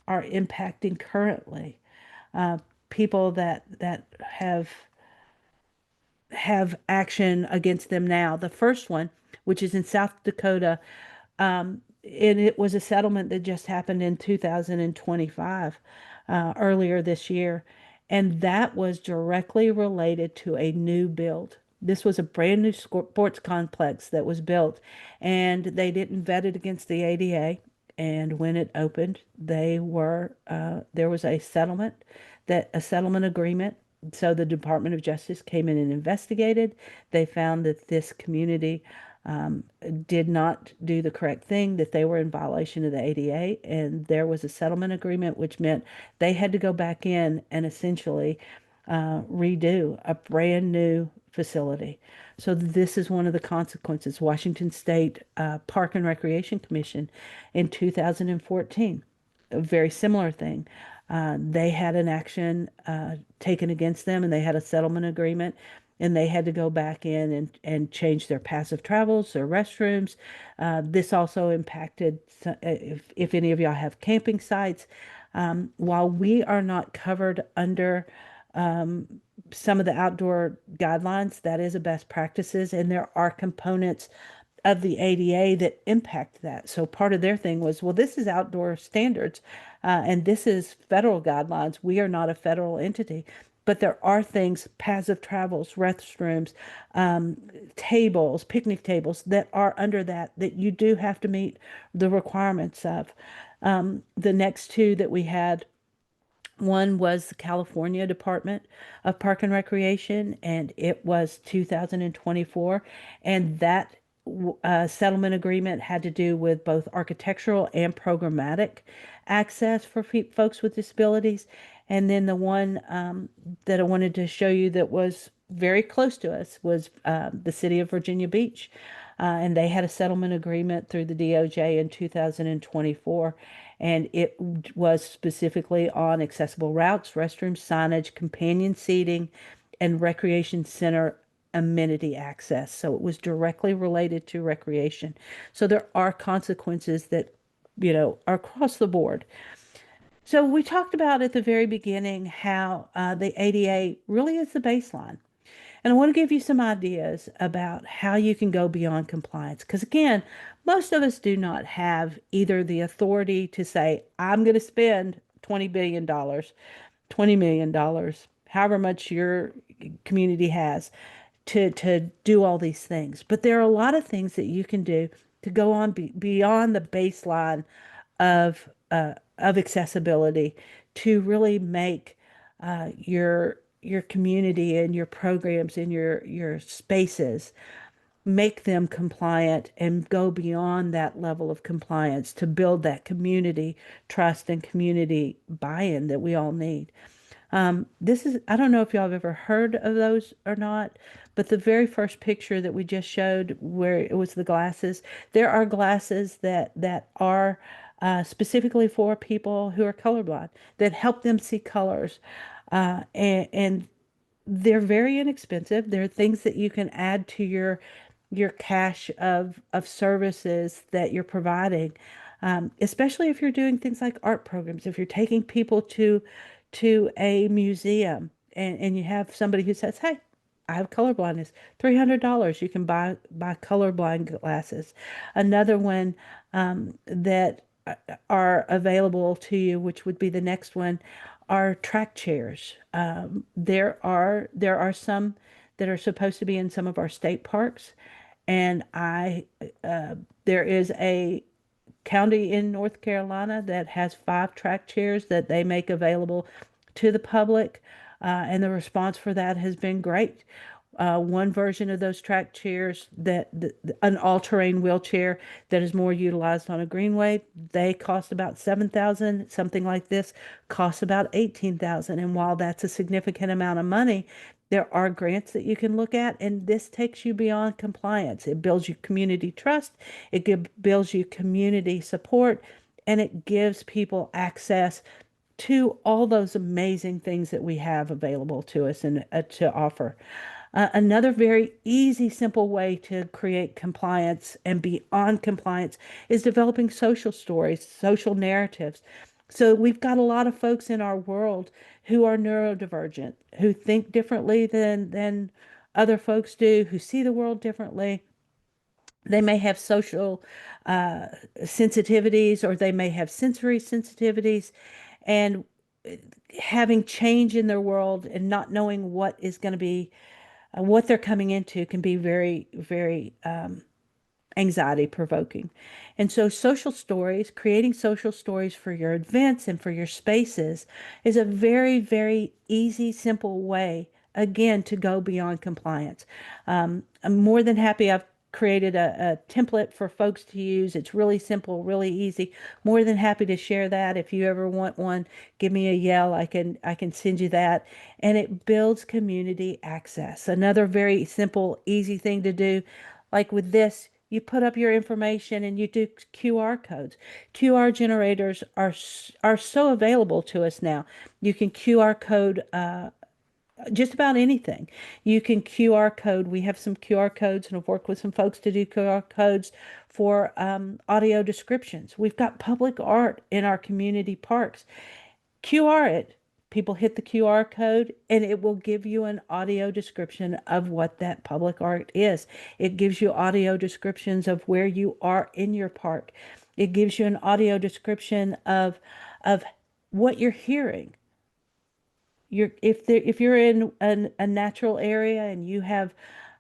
impacting currently people that have action against them now. The first one, which is in South Dakota, and it was a settlement that just happened in 2025, earlier this year. And that was directly related to a new build. This was a brand new sports complex that was built, and they didn't vet it against the ADA. And when it opened, there was a settlement agreement. So the Department of Justice came in and investigated. They found that this community did not do the correct thing, that they were in violation of the ADA, and there was a settlement agreement, which meant they had to go back in and essentially redo a brand new facility. So this is one of the consequences. Washington State Park and Recreation Commission in 2014, a very similar thing. They had an action taken against them, and they had a settlement agreement, and they had to go back in and change their passive travels, their restrooms. This also impacted, if any of y'all have camping sites. While we are not covered under some of the outdoor guidelines, that is a best practices, and there are components of the ADA that impact that. So part of their thing was, well, this is outdoor standards, and this is federal guidelines. We are not a federal entity, but there are things, paths of travels, restrooms, tables, picnic tables that are under that you do have to meet the requirements of. The next two that we had, one was the California Department of Park and Recreation, and it was 2024. And that settlement agreement had to do with both architectural and programmatic access for folks with disabilities. And then the one that I wanted to show you that was very close to us was the city of Virginia Beach. And they had a settlement agreement through the DOJ in 2024. And it was specifically on accessible routes, restrooms, signage, companion seating, and recreation center amenity access. So it was directly related to recreation. So there are consequences that, are across the board. So we talked about at the very beginning how the ADA really is the baseline. And I want to give you some ideas about how you can go beyond compliance. Because again, most of us do not have either the authority to say, I'm going to spend $20 billion, $20 million, however much your community has to do all these things. But there are a lot of things that you can do to go on beyond the baseline of accessibility to really make your community and your programs and your spaces, make them compliant and go beyond that level of compliance to build that community trust and community buy-in that we all need. I don't know if y'all have ever heard of those or not, but the very first picture that we just showed where it was the glasses, there are glasses that are specifically for people who are colorblind that help them see colors. And they're very inexpensive. They're things that you can add to your cache of services that you're providing, especially if you're doing things like art programs, if you're taking people to a museum and you have somebody who says, hey, I have color blindness, $300. You can buy colorblind glasses. Another one that are available to you, which would be the next one, are track chairs. There are some that are supposed to be in some of our state parks, and there is a county in North Carolina that has 5 track chairs that they make available to the public, and the response for that has been great. One version of those track chairs an all-terrain wheelchair that is more utilized on a greenway, they cost about 7,000. Something like this costs about 18,000. And while that's a significant amount of money, there are grants that you can look at, and this takes you beyond compliance. It builds you community trust, builds you community support, and it gives people access to all those amazing things that we have available to us and to offer. Another very easy, simple way to create compliance and beyond compliance is developing social stories, social narratives. So we've got a lot of folks in our world who are neurodivergent, who think differently than other folks do, who see the world differently. They may have social sensitivities, or they may have sensory sensitivities, and having change in their world and not knowing what is going to be what they're coming into can be very, very anxiety provoking. And so creating social stories for your events and for your spaces is a very, very easy, simple way, again, to go beyond compliance. I'm more than happy. I've created a template for folks to use. It's really simple, really easy. More than happy to share that. If you ever want one, give me a yell. I can send you that. And it builds community access. Another very simple, easy thing to do, like with this, you put up your information and you do QR codes. QR generators are so available to us now. You can QR code just about anything. You can QR code. We have some QR codes and have worked with some folks to do QR codes for audio descriptions. We've got public art in our community parks. QR it. People hit the QR code and it will give you an audio description of what that public art is. It gives you audio descriptions of where you are in your park. It gives you an audio description of what you're hearing. If you're in a natural area and you have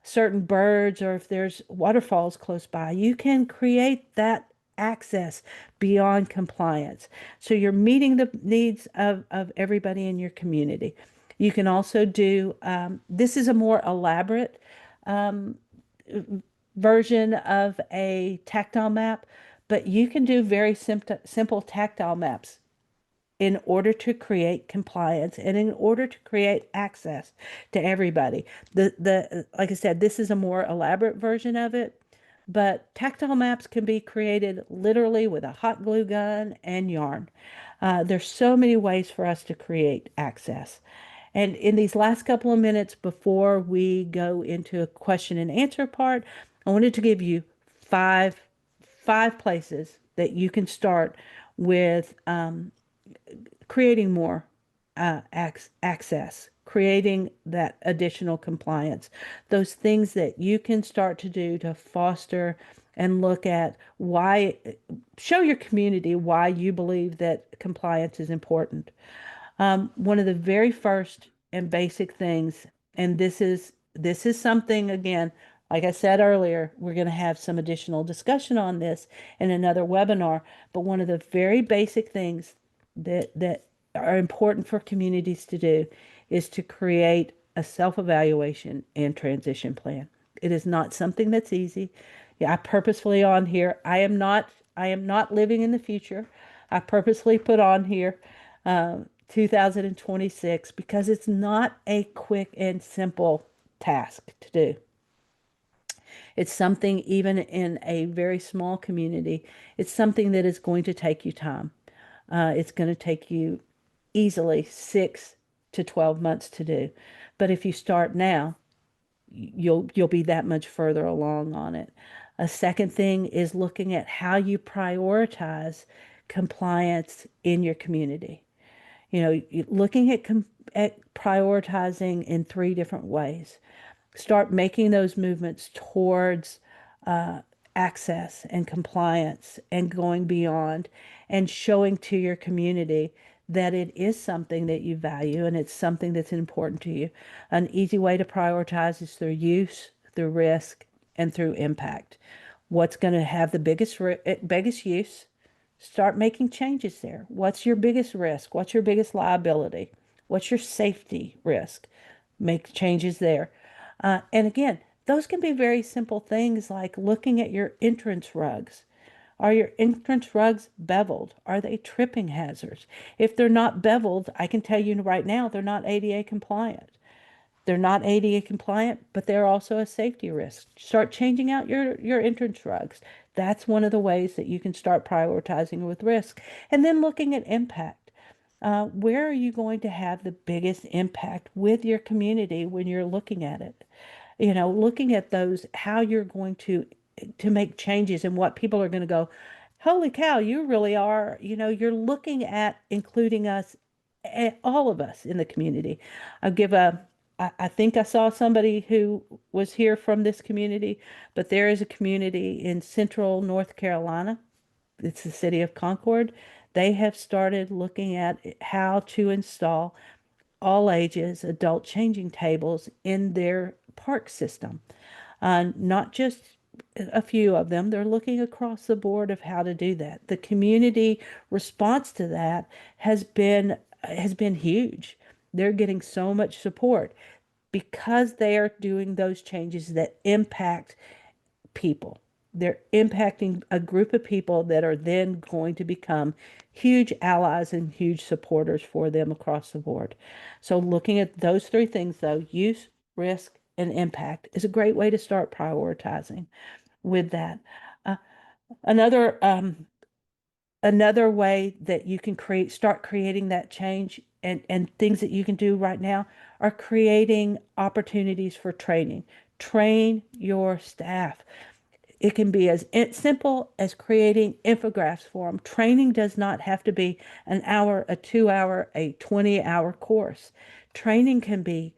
certain birds, or if there's waterfalls close by, you can create that access beyond compliance. So you're meeting the needs of everybody in your community. You can also do, this is a more elaborate version of a tactile map, but you can do very simple tactile maps in order to create compliance and in order to create access to everybody. Like I said, this is a more elaborate version of it, but tactile maps can be created literally with a hot glue gun and yarn. There's so many ways for us to create access. And in these last couple of minutes before we go into a question and answer part, I wanted to give you five places that you can start with creating more access, creating that additional compliance, those things that you can start to do to foster and look at show your community why you believe that compliance is important. One of the very first and basic things, and this is something, again, like I said earlier, we're going to have some additional discussion on this in another webinar, but one of the very basic things that are important for communities to do is to create a self-evaluation and transition plan. It is not something that's easy. Yeah, I purposefully on here, I am not living in the future. I purposely put on here 2026 because it's not a quick and simple task to do. It's something, even in a very small community, it's something that is going to take you time. It's going to take you easily 6 to 12 months to do. But if you start now, you'll be that much further along on it. A second thing is looking at how you prioritize compliance in your community. You know, looking at prioritizing in 3 different ways. Start making those movements towards uh, access and compliance and going beyond and showing to your community that it is something that you value and it's something that's important to you. An easy way to prioritize is through use, through risk, and through impact. What's going to have the biggest use? Start making changes there. What's your biggest risk? What's your biggest liability? What's your safety risk? Make changes there. And again, those can be very simple things like looking at your entrance rugs. Are your entrance rugs beveled? Are they tripping hazards? If they're not beveled, I can tell you right now, they're not ADA compliant. They're not ADA compliant, but they're also a safety risk. Start changing out your entrance rugs. That's one of the ways that you can start prioritizing with risk. And then looking at impact. Where are you going to have the biggest impact with your community when you're looking at it? You know, looking at those, how you're going to make changes and what people are going to go, holy cow, you really are, you know, you're looking at including us, all of us in the community. I'll give I think I saw somebody who was here from this community, but there is a community in central North Carolina. It's the city of Concord. They have started looking at how to install all ages adult changing tables in their park system. Not just a few of them, they're looking across the board of how to do that. The community response to that has been huge. They're getting so much support because they are doing those changes that impact people. They're impacting a group of people that are then going to become huge allies and huge supporters for them across the board. So looking at those 3 things, though, use, risk, and impact, is a great way to start prioritizing with that. Uh, another another way that you can start creating that change and things that you can do right now are creating opportunities for training. Train your staff. It can be as simple as creating infographics for them. Training does not have to be an hour, a 2 hour, a 20-hour course. Training can be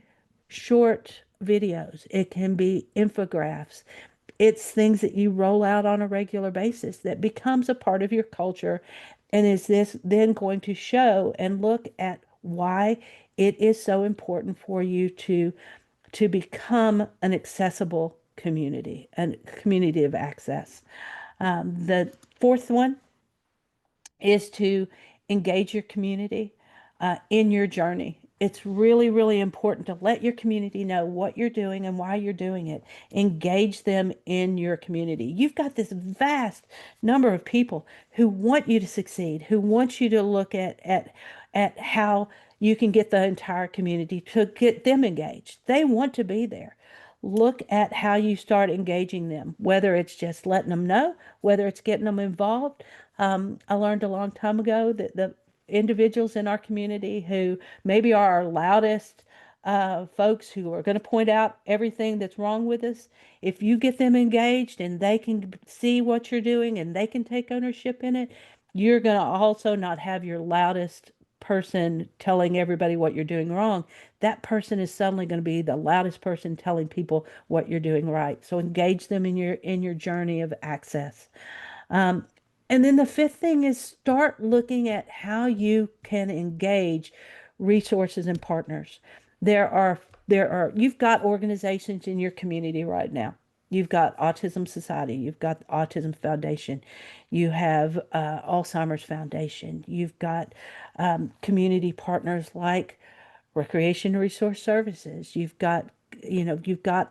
short videos. It can be infographics. It's things that you roll out on a regular basis that becomes a part of your culture. And is this then going to show and look at why it is so important for you to become an accessible community, a community of access. The fourth one is to engage your community in your journey. It's really, really important to let your community know what you're doing and why you're doing it. Engage them in your community. You've got this vast number of people who want you to succeed, who want you to look at how you can get the entire community to get them engaged. They want to be there. Look at how you start engaging them, whether it's just letting them know, whether it's getting them involved. I learned a long time ago that the individuals in our community who maybe are our loudest folks who are going to point out everything that's wrong with us, if you get them engaged and they can see what you're doing and they can take ownership in it, you're going to also not have your loudest person telling everybody what you're doing wrong. That person is suddenly going to be the loudest person telling people what you're doing right. So engage them in your journey of access. Um, and then the fifth thing is start looking at how you can engage resources and partners. You've got organizations in your community right now. You've got Autism Society, you've got Autism Foundation, you have Alzheimer's Foundation, you've got community partners like Recreation Resource Services. You've got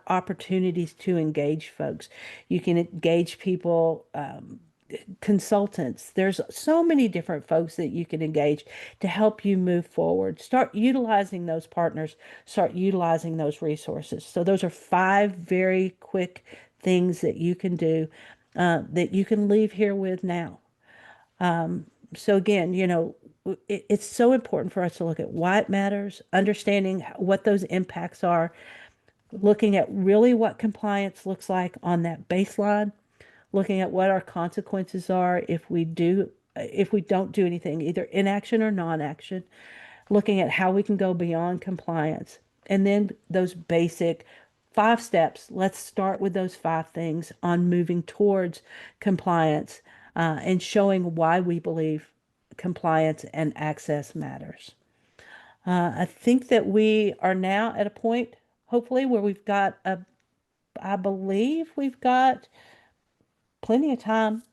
opportunities to engage folks. You can engage people, consultants. There's so many different folks that you can engage to help you move forward. Start utilizing those partners, start utilizing those resources. So those are 5 very quick things that you can do that you can leave here with now. So again, it's so important for us to look at why it matters, understanding what those impacts are, looking at really what compliance looks like on that baseline, looking at what our consequences are if we don't do anything, either inaction or non-action, looking at how we can go beyond compliance. And then those basic 5 steps. Let's start with those 5 things on moving towards compliance and showing why we believe compliance and access matters. I think that we are now at a point, hopefully, where I believe we've got plenty of time.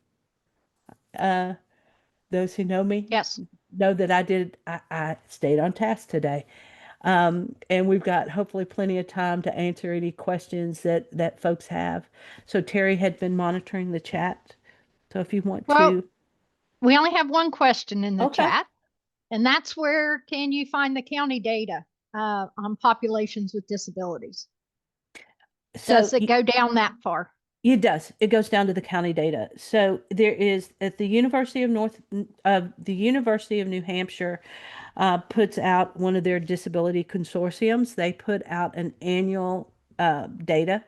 Those who know me Yes. know that I stayed on task today. And we've got hopefully plenty of time to answer any questions that folks have. So Terry had been monitoring the chat. So if you want Well, to. we only have one question in the Okay. chat, and that's where can you find the county data on populations with disabilities? So Does it go down that far? it does. It goes down to the county data. So there is at the University of New Hampshire puts out one of their disability consortiums. They put out an annual data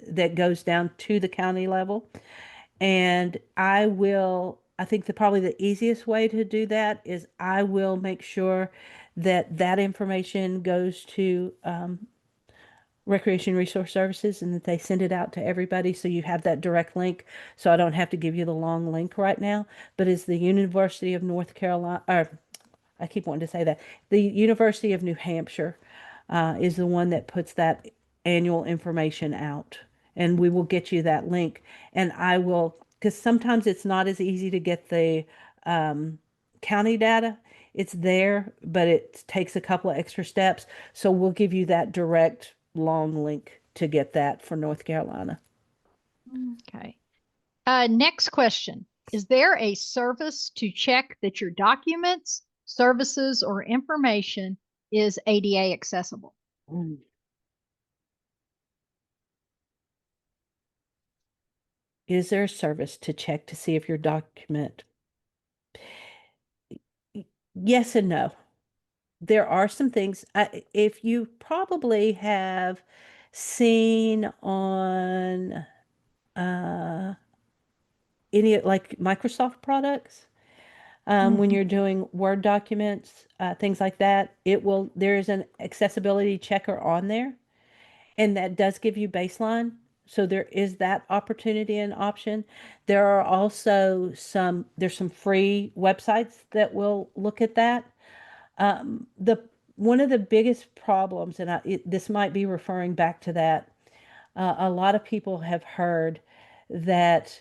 that goes down to the county level. And I think probably the easiest way to do that is I will make sure that information goes to Recreation Resource Services and that they send it out to everybody so you have that direct link. So I don't have to give you the long link right now. But it's the University of North Carolina, or I keep wanting to say that, the University of New Hampshire is the one that puts that annual information out. And we will get you that link. And I will, because sometimes it's not as easy to get the county data. It's there, but it takes a couple of extra steps. So we'll give you that direct long link to get that for North Carolina. Okay. Next question. Is there a service to check that your documents, services, or information is ADA accessible? Is there a service to check to see if your document? Yes and no. There are some things, if you probably have seen on any like Microsoft products, when you're doing Word documents, things like that, there's an accessibility checker on there, and that does give you baseline. So there is that opportunity and option. There are also there's some free websites that will look at that. The one of the biggest problems, and this might be referring back to that, a lot of people have heard that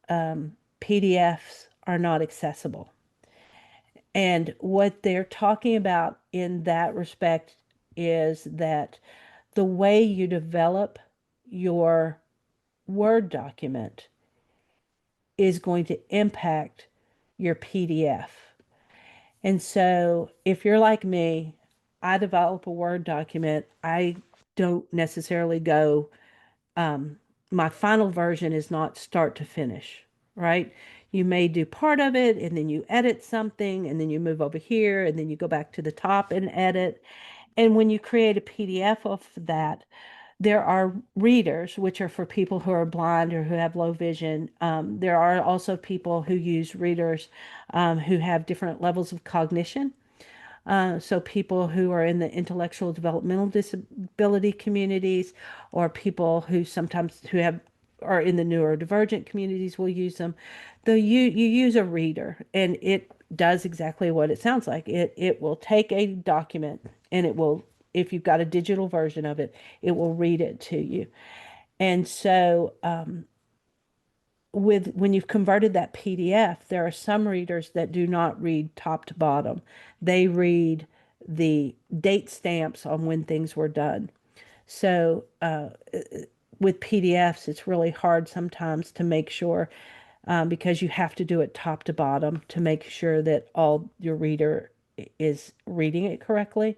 PDFs are not accessible. And what they're talking about in that respect is that the way you develop your Word document is going to impact your PDF. And so if you're like me, I develop a Word document. I don't necessarily go, my final version is not start to finish, right? You may do part of it and then you edit something and then you move over here and then you go back to the top and edit. And when you create a PDF of that, there are readers, which are for people who are blind or who have low vision. There are also people who use readers who have different levels of cognition. So people who are in the intellectual developmental disability communities, or people who sometimes are in the neurodivergent communities will use them. Though you use a reader, and it does exactly what it sounds like. It will take a document and it will, if you've got a digital version of it, it will read it to you. And so when you've converted that PDF, there are some readers that do not read top to bottom. They read the date stamps on when things were done. So with PDFs, it's really hard sometimes to make sure, because you have to do it top to bottom to make sure that all your reader is reading it correctly.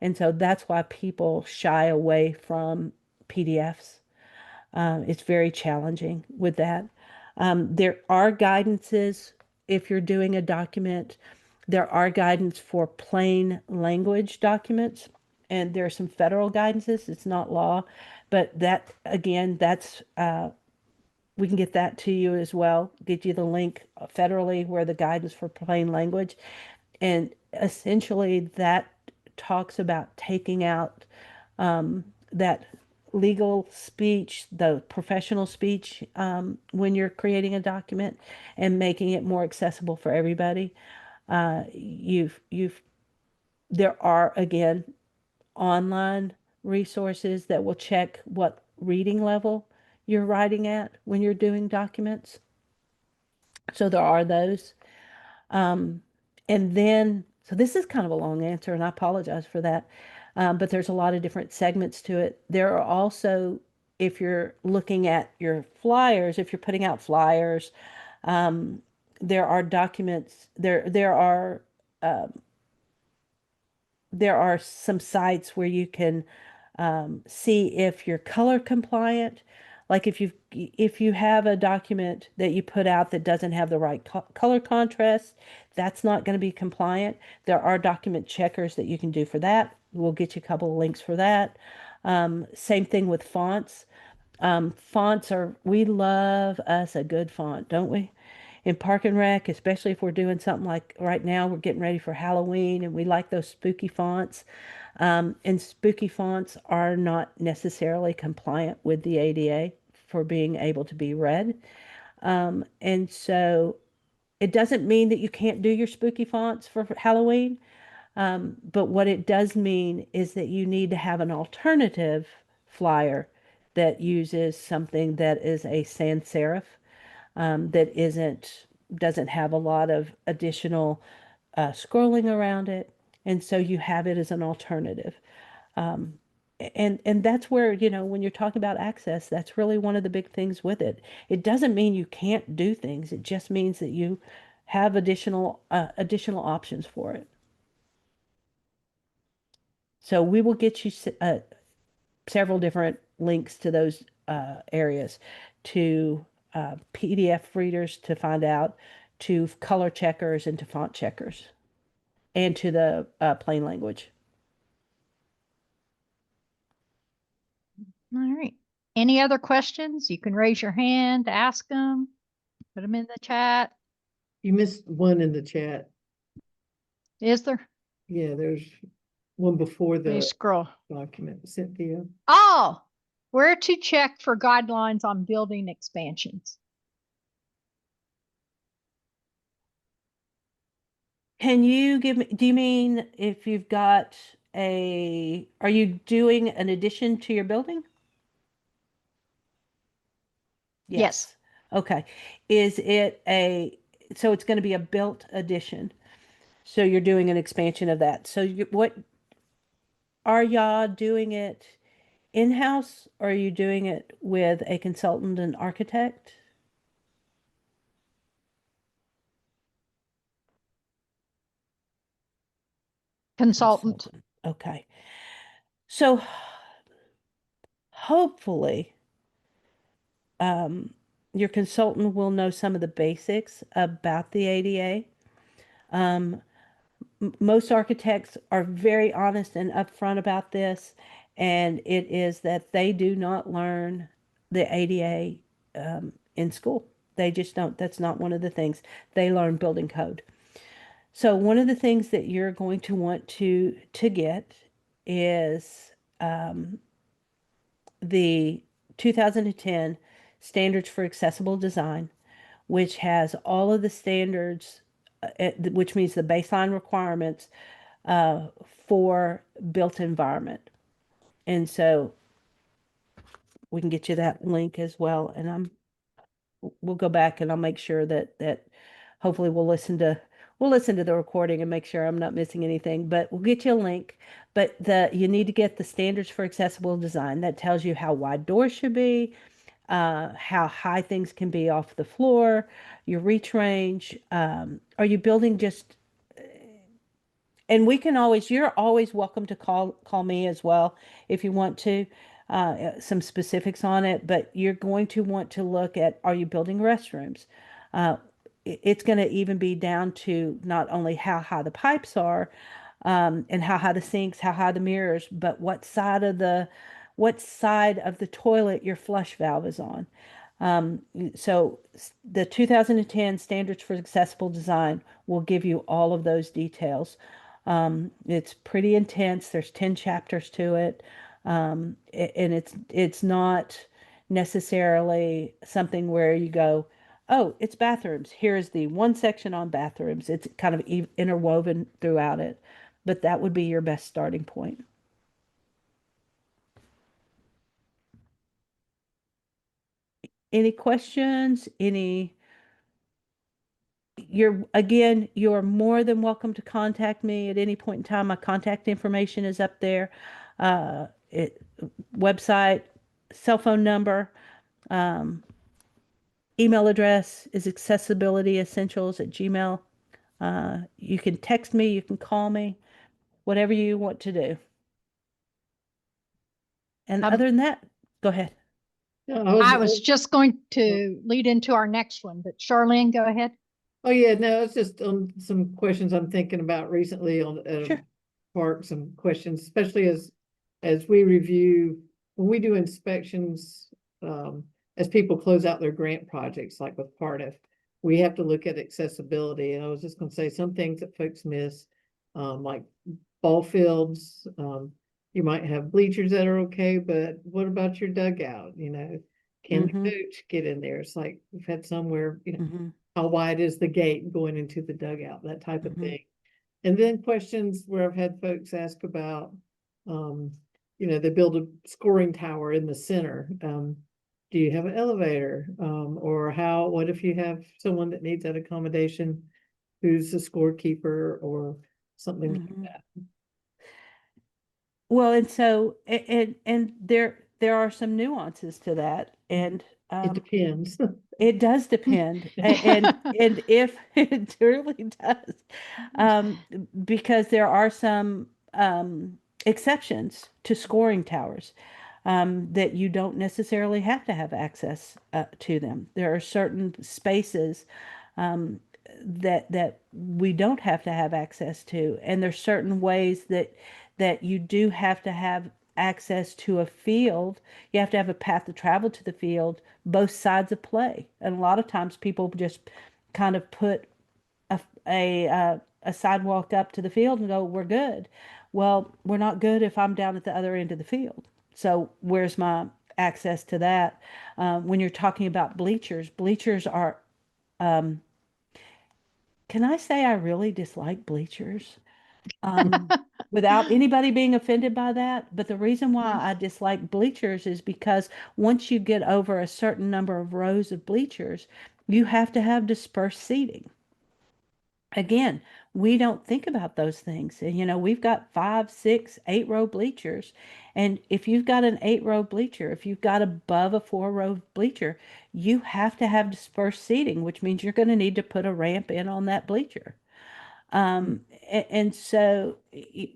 And so that's why people shy away from PDFs. It's very challenging with that. There are guidances if you're doing a document. There are guidance for plain language documents, and there are some federal guidances. It's not law, but that again, that's we can get that to you as well. Get you the link federally where the guidance for plain language, and essentially that talks about taking out that legal speech, the professional speech, when you're creating a document and making it more accessible for everybody. You've there are again online resources that will check what reading level you're writing at when you're doing documents. So there are those. Um, and then, so this is kind of a long answer, and I apologize for that. But there's a lot of different segments to it. There are also, if you're looking at your flyers, if you're putting out flyers, um, there are documents, there are some sites where you can see if you're color compliant. Like if you have a document that you put out that doesn't have the right color contrast, that's not going to be compliant. There are document checkers that you can do for that. We'll get you a couple of links for that. Same thing with fonts. Fonts are, we love us a good font, don't we? In Park and Rec, especially if we're doing something like right now, we're getting ready for Halloween and we like those spooky fonts. And spooky fonts are not necessarily compliant with the ADA for being able to be read. And so it doesn't mean that you can't do your spooky fonts for Halloween. But what it does mean is that you need to have an alternative flyer that uses something that is a sans serif, that doesn't have a lot of additional scrolling around it. And so you have it as an alternative. Um, and that's where, when you're talking about access, that's really one of the big things with it. It doesn't mean you can't do things. It just means that you have additional options for it. So we will get you several different links to those areas, to PDF readers to find out, to color checkers and to font checkers, and to the plain language. All right. Any other questions? You can raise your hand, ask them, put them in the chat. You missed one in the chat. Is there? Yeah, there's one before Let me the scroll. document, Cynthia. Oh, where to check for guidelines on building expansions? Can you give me, do you mean if you've got are you doing an addition to your building? Yes. Okay. So it's going to be a built addition. So you're doing an expansion of that. So what are y'all doing it in-house, or are you doing it with a consultant and architect? Consultant. Okay. So hopefully, your consultant will know some of the basics about the ADA. Most architects are very honest and upfront about this, and it is that they do not learn the ADA in school. They just don't. That's not one of the things. They learn building code. So one of the things that you're going to want to get is the 2010 Standards for Accessible Design, which has all of the standards, which means the baseline requirements for built environment. And so we can get you that link as well. And we'll go back and I'll make sure that hopefully we'll listen to the recording and make sure I'm not missing anything, but we'll get you a link. But you need to get the standards for accessible design. That tells you how wide doors should be, how high things can be off the floor, your reach range. Are you building just, and you're always welcome to call me as well if you want to. some specifics on it, but you're going to want to look at, are you building restrooms? Uh, it's going to even be down to not only how high the pipes are, and how high the sinks, how high the mirrors, but what side of the toilet your flush valve is on. So the 2010 Standards for Accessible Design will give you all of those details. It's pretty intense. There's 10 chapters to it. And it's not necessarily something where you go, oh, it's bathrooms. Here's the one section on bathrooms. It's kind of interwoven throughout it, but that would be your best starting point. Any questions? You're more than welcome to contact me at any point in time. My contact information is up there. Website, cell phone number, email address is accessibilityessentials@gmail. You can text me, you can call me, whatever you want to do. And Um, other than that, go ahead. No, I was just going to lead into our next one, but Charlene, go ahead. Oh, yeah, no, it's just some questions I'm thinking about recently on Sure. park, some questions, especially as we review, when we do inspections, as people close out their grant projects, like with Cardiff, we have to look at accessibility. And I was just gonna say some things that folks miss, like ball fields, you might have bleachers that are okay, but what about your dugout? You know, can the coach get in there? It's like we've had somewhere, you know, how wide is the gate going into the dugout, that type of thing. And then questions where I've had folks ask about, you know, they build a scoring tower in the center. Do you have an elevator? Or what if you have someone that needs that accommodation who's the scorekeeper or something like that? Well, and so and there are some nuances to that, and It depends. it does depend, and if it really does, because there are some exceptions to scoring towers, that you don't necessarily have to have access to them. There are certain spaces that we don't have to have access to, and there's certain ways that you do have to have access to a field. You have to have a path to travel to the field, both sides of play. And a lot of times people just kind of put a sidewalk up to the field and go, we're good. Well, we're not good if I'm down at the other end of the field. So where's my access to that? When you're talking about bleachers are, can I say I really dislike bleachers? Without anybody being offended by that. But the reason why I dislike bleachers is because once you get over a certain number of rows of bleachers, you have to have dispersed seating. Again, we don't think about those things. And, you know, we've got 5, 6, 8 row bleachers. And if you've got an 8 row bleacher, if you've got above a 4 row bleacher, you have to have dispersed seating, which means you're going to need to put a ramp in on that bleacher. And so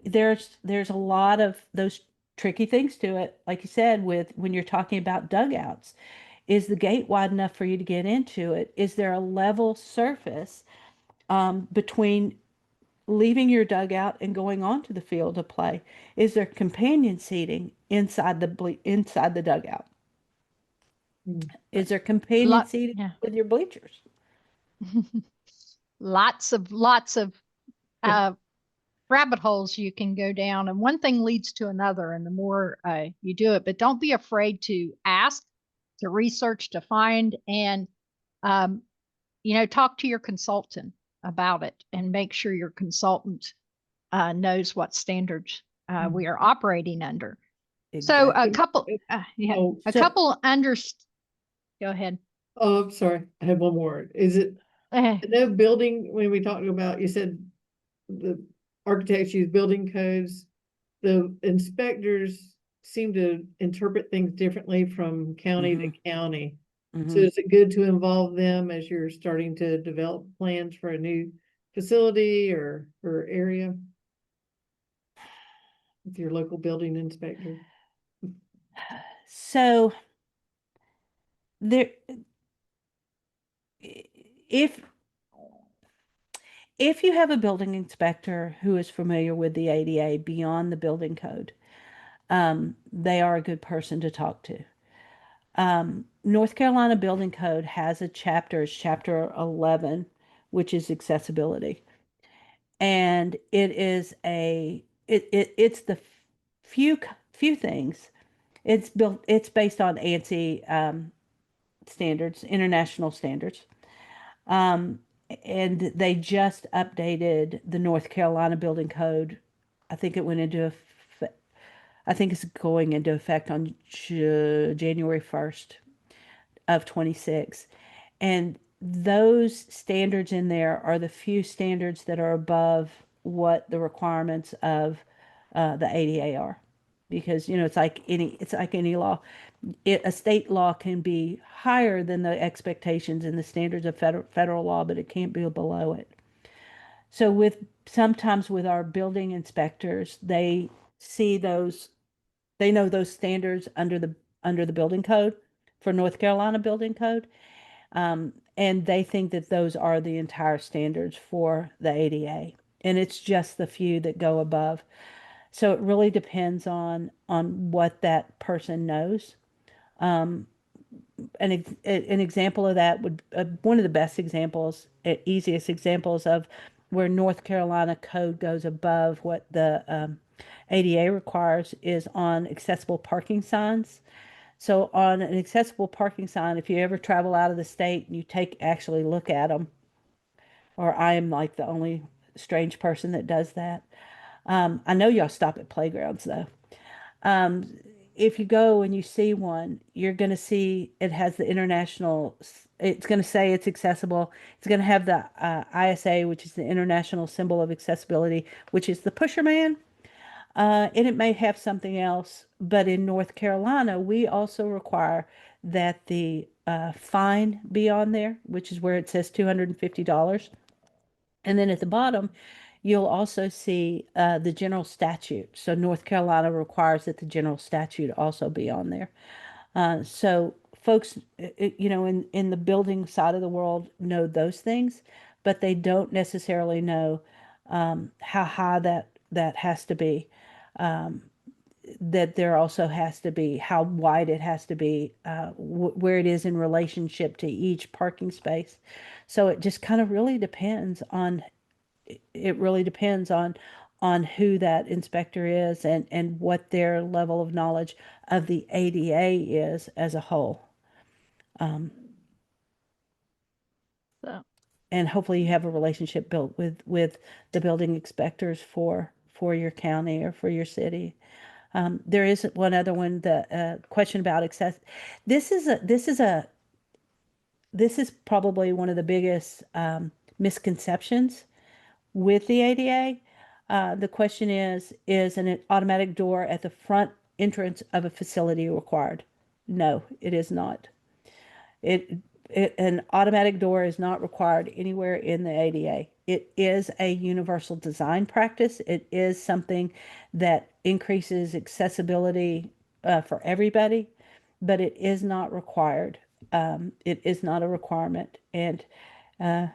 there's a lot of those tricky things to it. Like you said, with when you're talking about dugouts, is the gate wide enough for you to get into it? Is there a level surface between leaving your dugout and going onto the field to play? Is there companion seating inside the dugout? Is there companion seating Yeah. with your bleachers? lots of rabbit holes you can go down, and one thing leads to another, and the more you do it. But don't be afraid to ask, to research, to find, and you know, talk to your consultant about it, and make sure your consultant knows what standards we are operating under. So a couple, Oh, a so- couple go ahead. Oh, I'm sorry. I had one more. Is it, no building, when we talked about, you said the architects use building codes. The inspectors seem to interpret things differently from county to county. So is it good to involve them as you're starting to develop plans for a new facility or area? With your local building inspector? So there, if if you have a building inspector who is familiar with the ADA beyond the building code, they are a good person to talk to. North Carolina Building Code has a chapter, it's chapter 11, which is accessibility. And it's the few things. It's based on ANSI standards, international standards. Um, and they just updated the North Carolina Building Code. I think it went into I think it's going into effect on January 1st of 26. And those standards in there are the few standards that are above what the requirements of the ADA are. Because, it's like any law. A state law can be higher than the expectations and the standards of federal law, but it can't be below it. So sometimes with our building inspectors, they know those standards under the building code for North Carolina Building Code. And they think that those are the entire standards for the ADA. And it's just the few that go above. So it really depends on what that person knows. An example of that would one of the best examples, easiest examples of where North Carolina code goes above what the ADA requires is on accessible parking signs. So on an accessible parking sign, if you ever travel out of the state and you actually look at them, or I am like the only strange person that does that. I know y'all stop at playgrounds though. If you go and you see one, you're going to see it has the international, it's going to say it's accessible. It's going to have the ISA, which is the International Symbol of Accessibility, which is the pusher man. And it may have something else, but in North Carolina, we also require that the fine be on there, which is where it says $250. And then at the bottom, you'll also see the general statute. So North Carolina requires that the general statute also be on there. So folks, in the building side of the world know those things, but they don't necessarily know how high that has to be. That there also has to be how wide it has to be, where it is in relationship to each parking space. So it just kind of really depends on who that inspector is and what their level of knowledge of the ADA is as a whole. So, And hopefully you have a relationship built with the building inspectors for your county or for your city. There is one other one, the question about access. This is probably one of the biggest misconceptions with the ADA. The question is an automatic door at the front entrance of a facility required? No, it is not. An automatic door is not required anywhere in the ADA. It is a universal design practice. It is something that increases accessibility for everybody, but it is not required. It is not a requirement. And I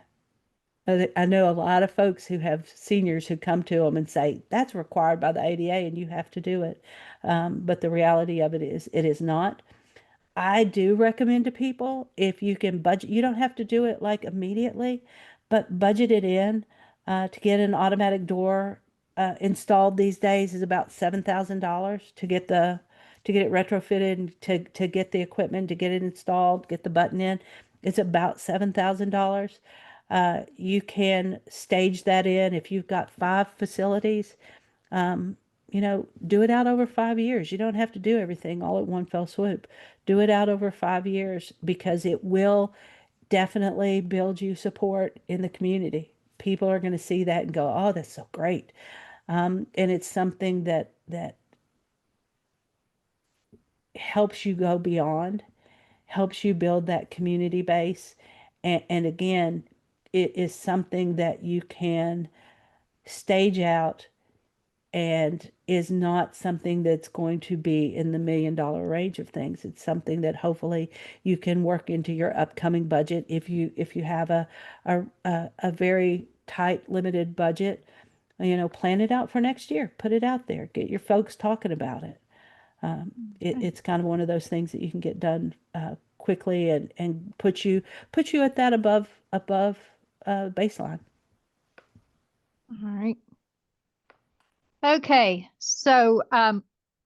know a lot of folks who have seniors who come to them and say, that's required by the ADA and you have to do it. But the reality of it is not. I do recommend to people if you can budget, you don't have to do it like immediately, but budget it in to get an automatic door installed these days is about $7,000 to get it retrofitted, to get the equipment, to get it installed, get the button in. It's about $7,000. You can stage that in if you've got 5 facilities. Do it out over 5 years. You don't have to do everything all at one fell swoop. Do it out over 5 years because it will definitely build you support in the community. People are going to see that and go, "Oh, that's so great," and it's something that helps you go beyond, helps you build that community base, and again, it is something that you can stage out and is not something that's going to be in the $1 million range of things. It's something that hopefully you can work into your upcoming budget. If you have a very tight, limited budget, plan it out for next year. Put it out there. Get your folks talking about it. It's kind of one of those things that you can get done quickly and put you at that above baseline. All right. Okay, so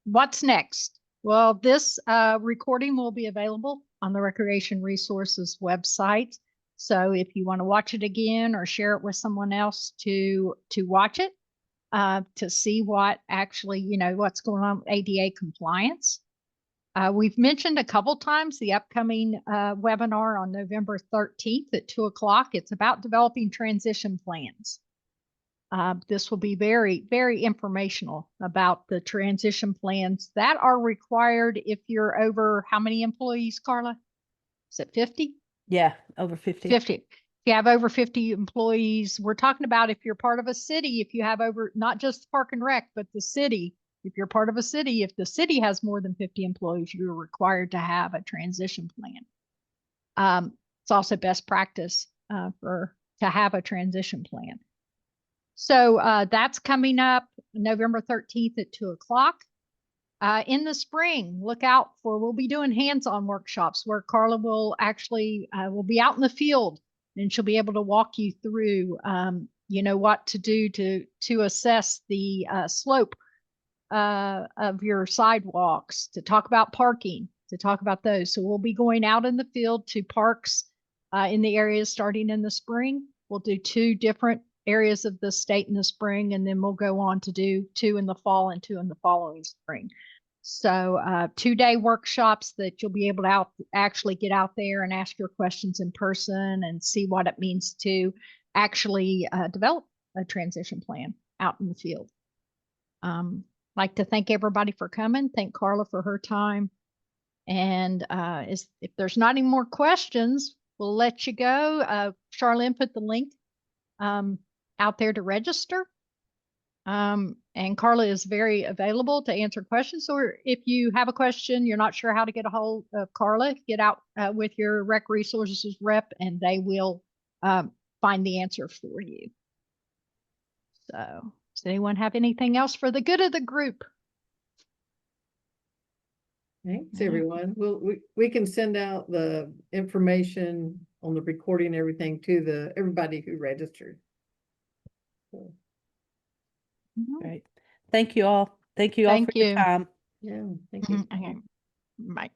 what's next? Well, this recording will be available on the Recreation Resources website. So if you want to watch it again or share it with someone else to watch it, to see what actually, what's going on with ADA compliance. We've mentioned a couple times the upcoming webinar on November 13th at 2 o'clock. It's about developing transition plans. This will be very, very informational about the transition plans that are required if you're over how many employees, Carla? Is it 50? Yeah, over 50. 50. If you have over 50 employees, we're talking about if you're part of a city, if you have over, not just Park and Rec, but the city, if you're part of a city, if the city has more than 50 employees, you're required to have a transition plan. It's also best practice to have a transition plan. So that's coming up November 13th at 2 o'clock. In the spring, look out for, we'll be doing hands-on workshops where Carla will actually, will be out in the field and she'll be able to walk you through, what to do to assess the slope of your sidewalks, to talk about parking, to talk about those. So we'll be going out in the field to parks in the areas starting in the spring. We'll do 2 different areas of the state in the spring, and then we'll go on to do 2 in the fall and 2 in the following spring. So 2-day workshops that you'll be able to actually get out there and ask your questions in person and see what it means to actually develop a transition plan out in the field. Like to thank everybody for coming. Thank Carla for her time. And if there's not any more questions, we'll let you go. Charlene put the link out there to register. And Carla is very available to answer questions. Or if you have a question, you're not sure how to get a hold of Carla, get out with your Rec Resources rep and they will find the answer for you. So does anyone have anything else for the good of the group? Thanks, everyone. Well, we can send out the information on the recording and everything to everybody who registered. So, Right. Thank you all. Thank you all for your time. yeah, thank you. Okay. Bye.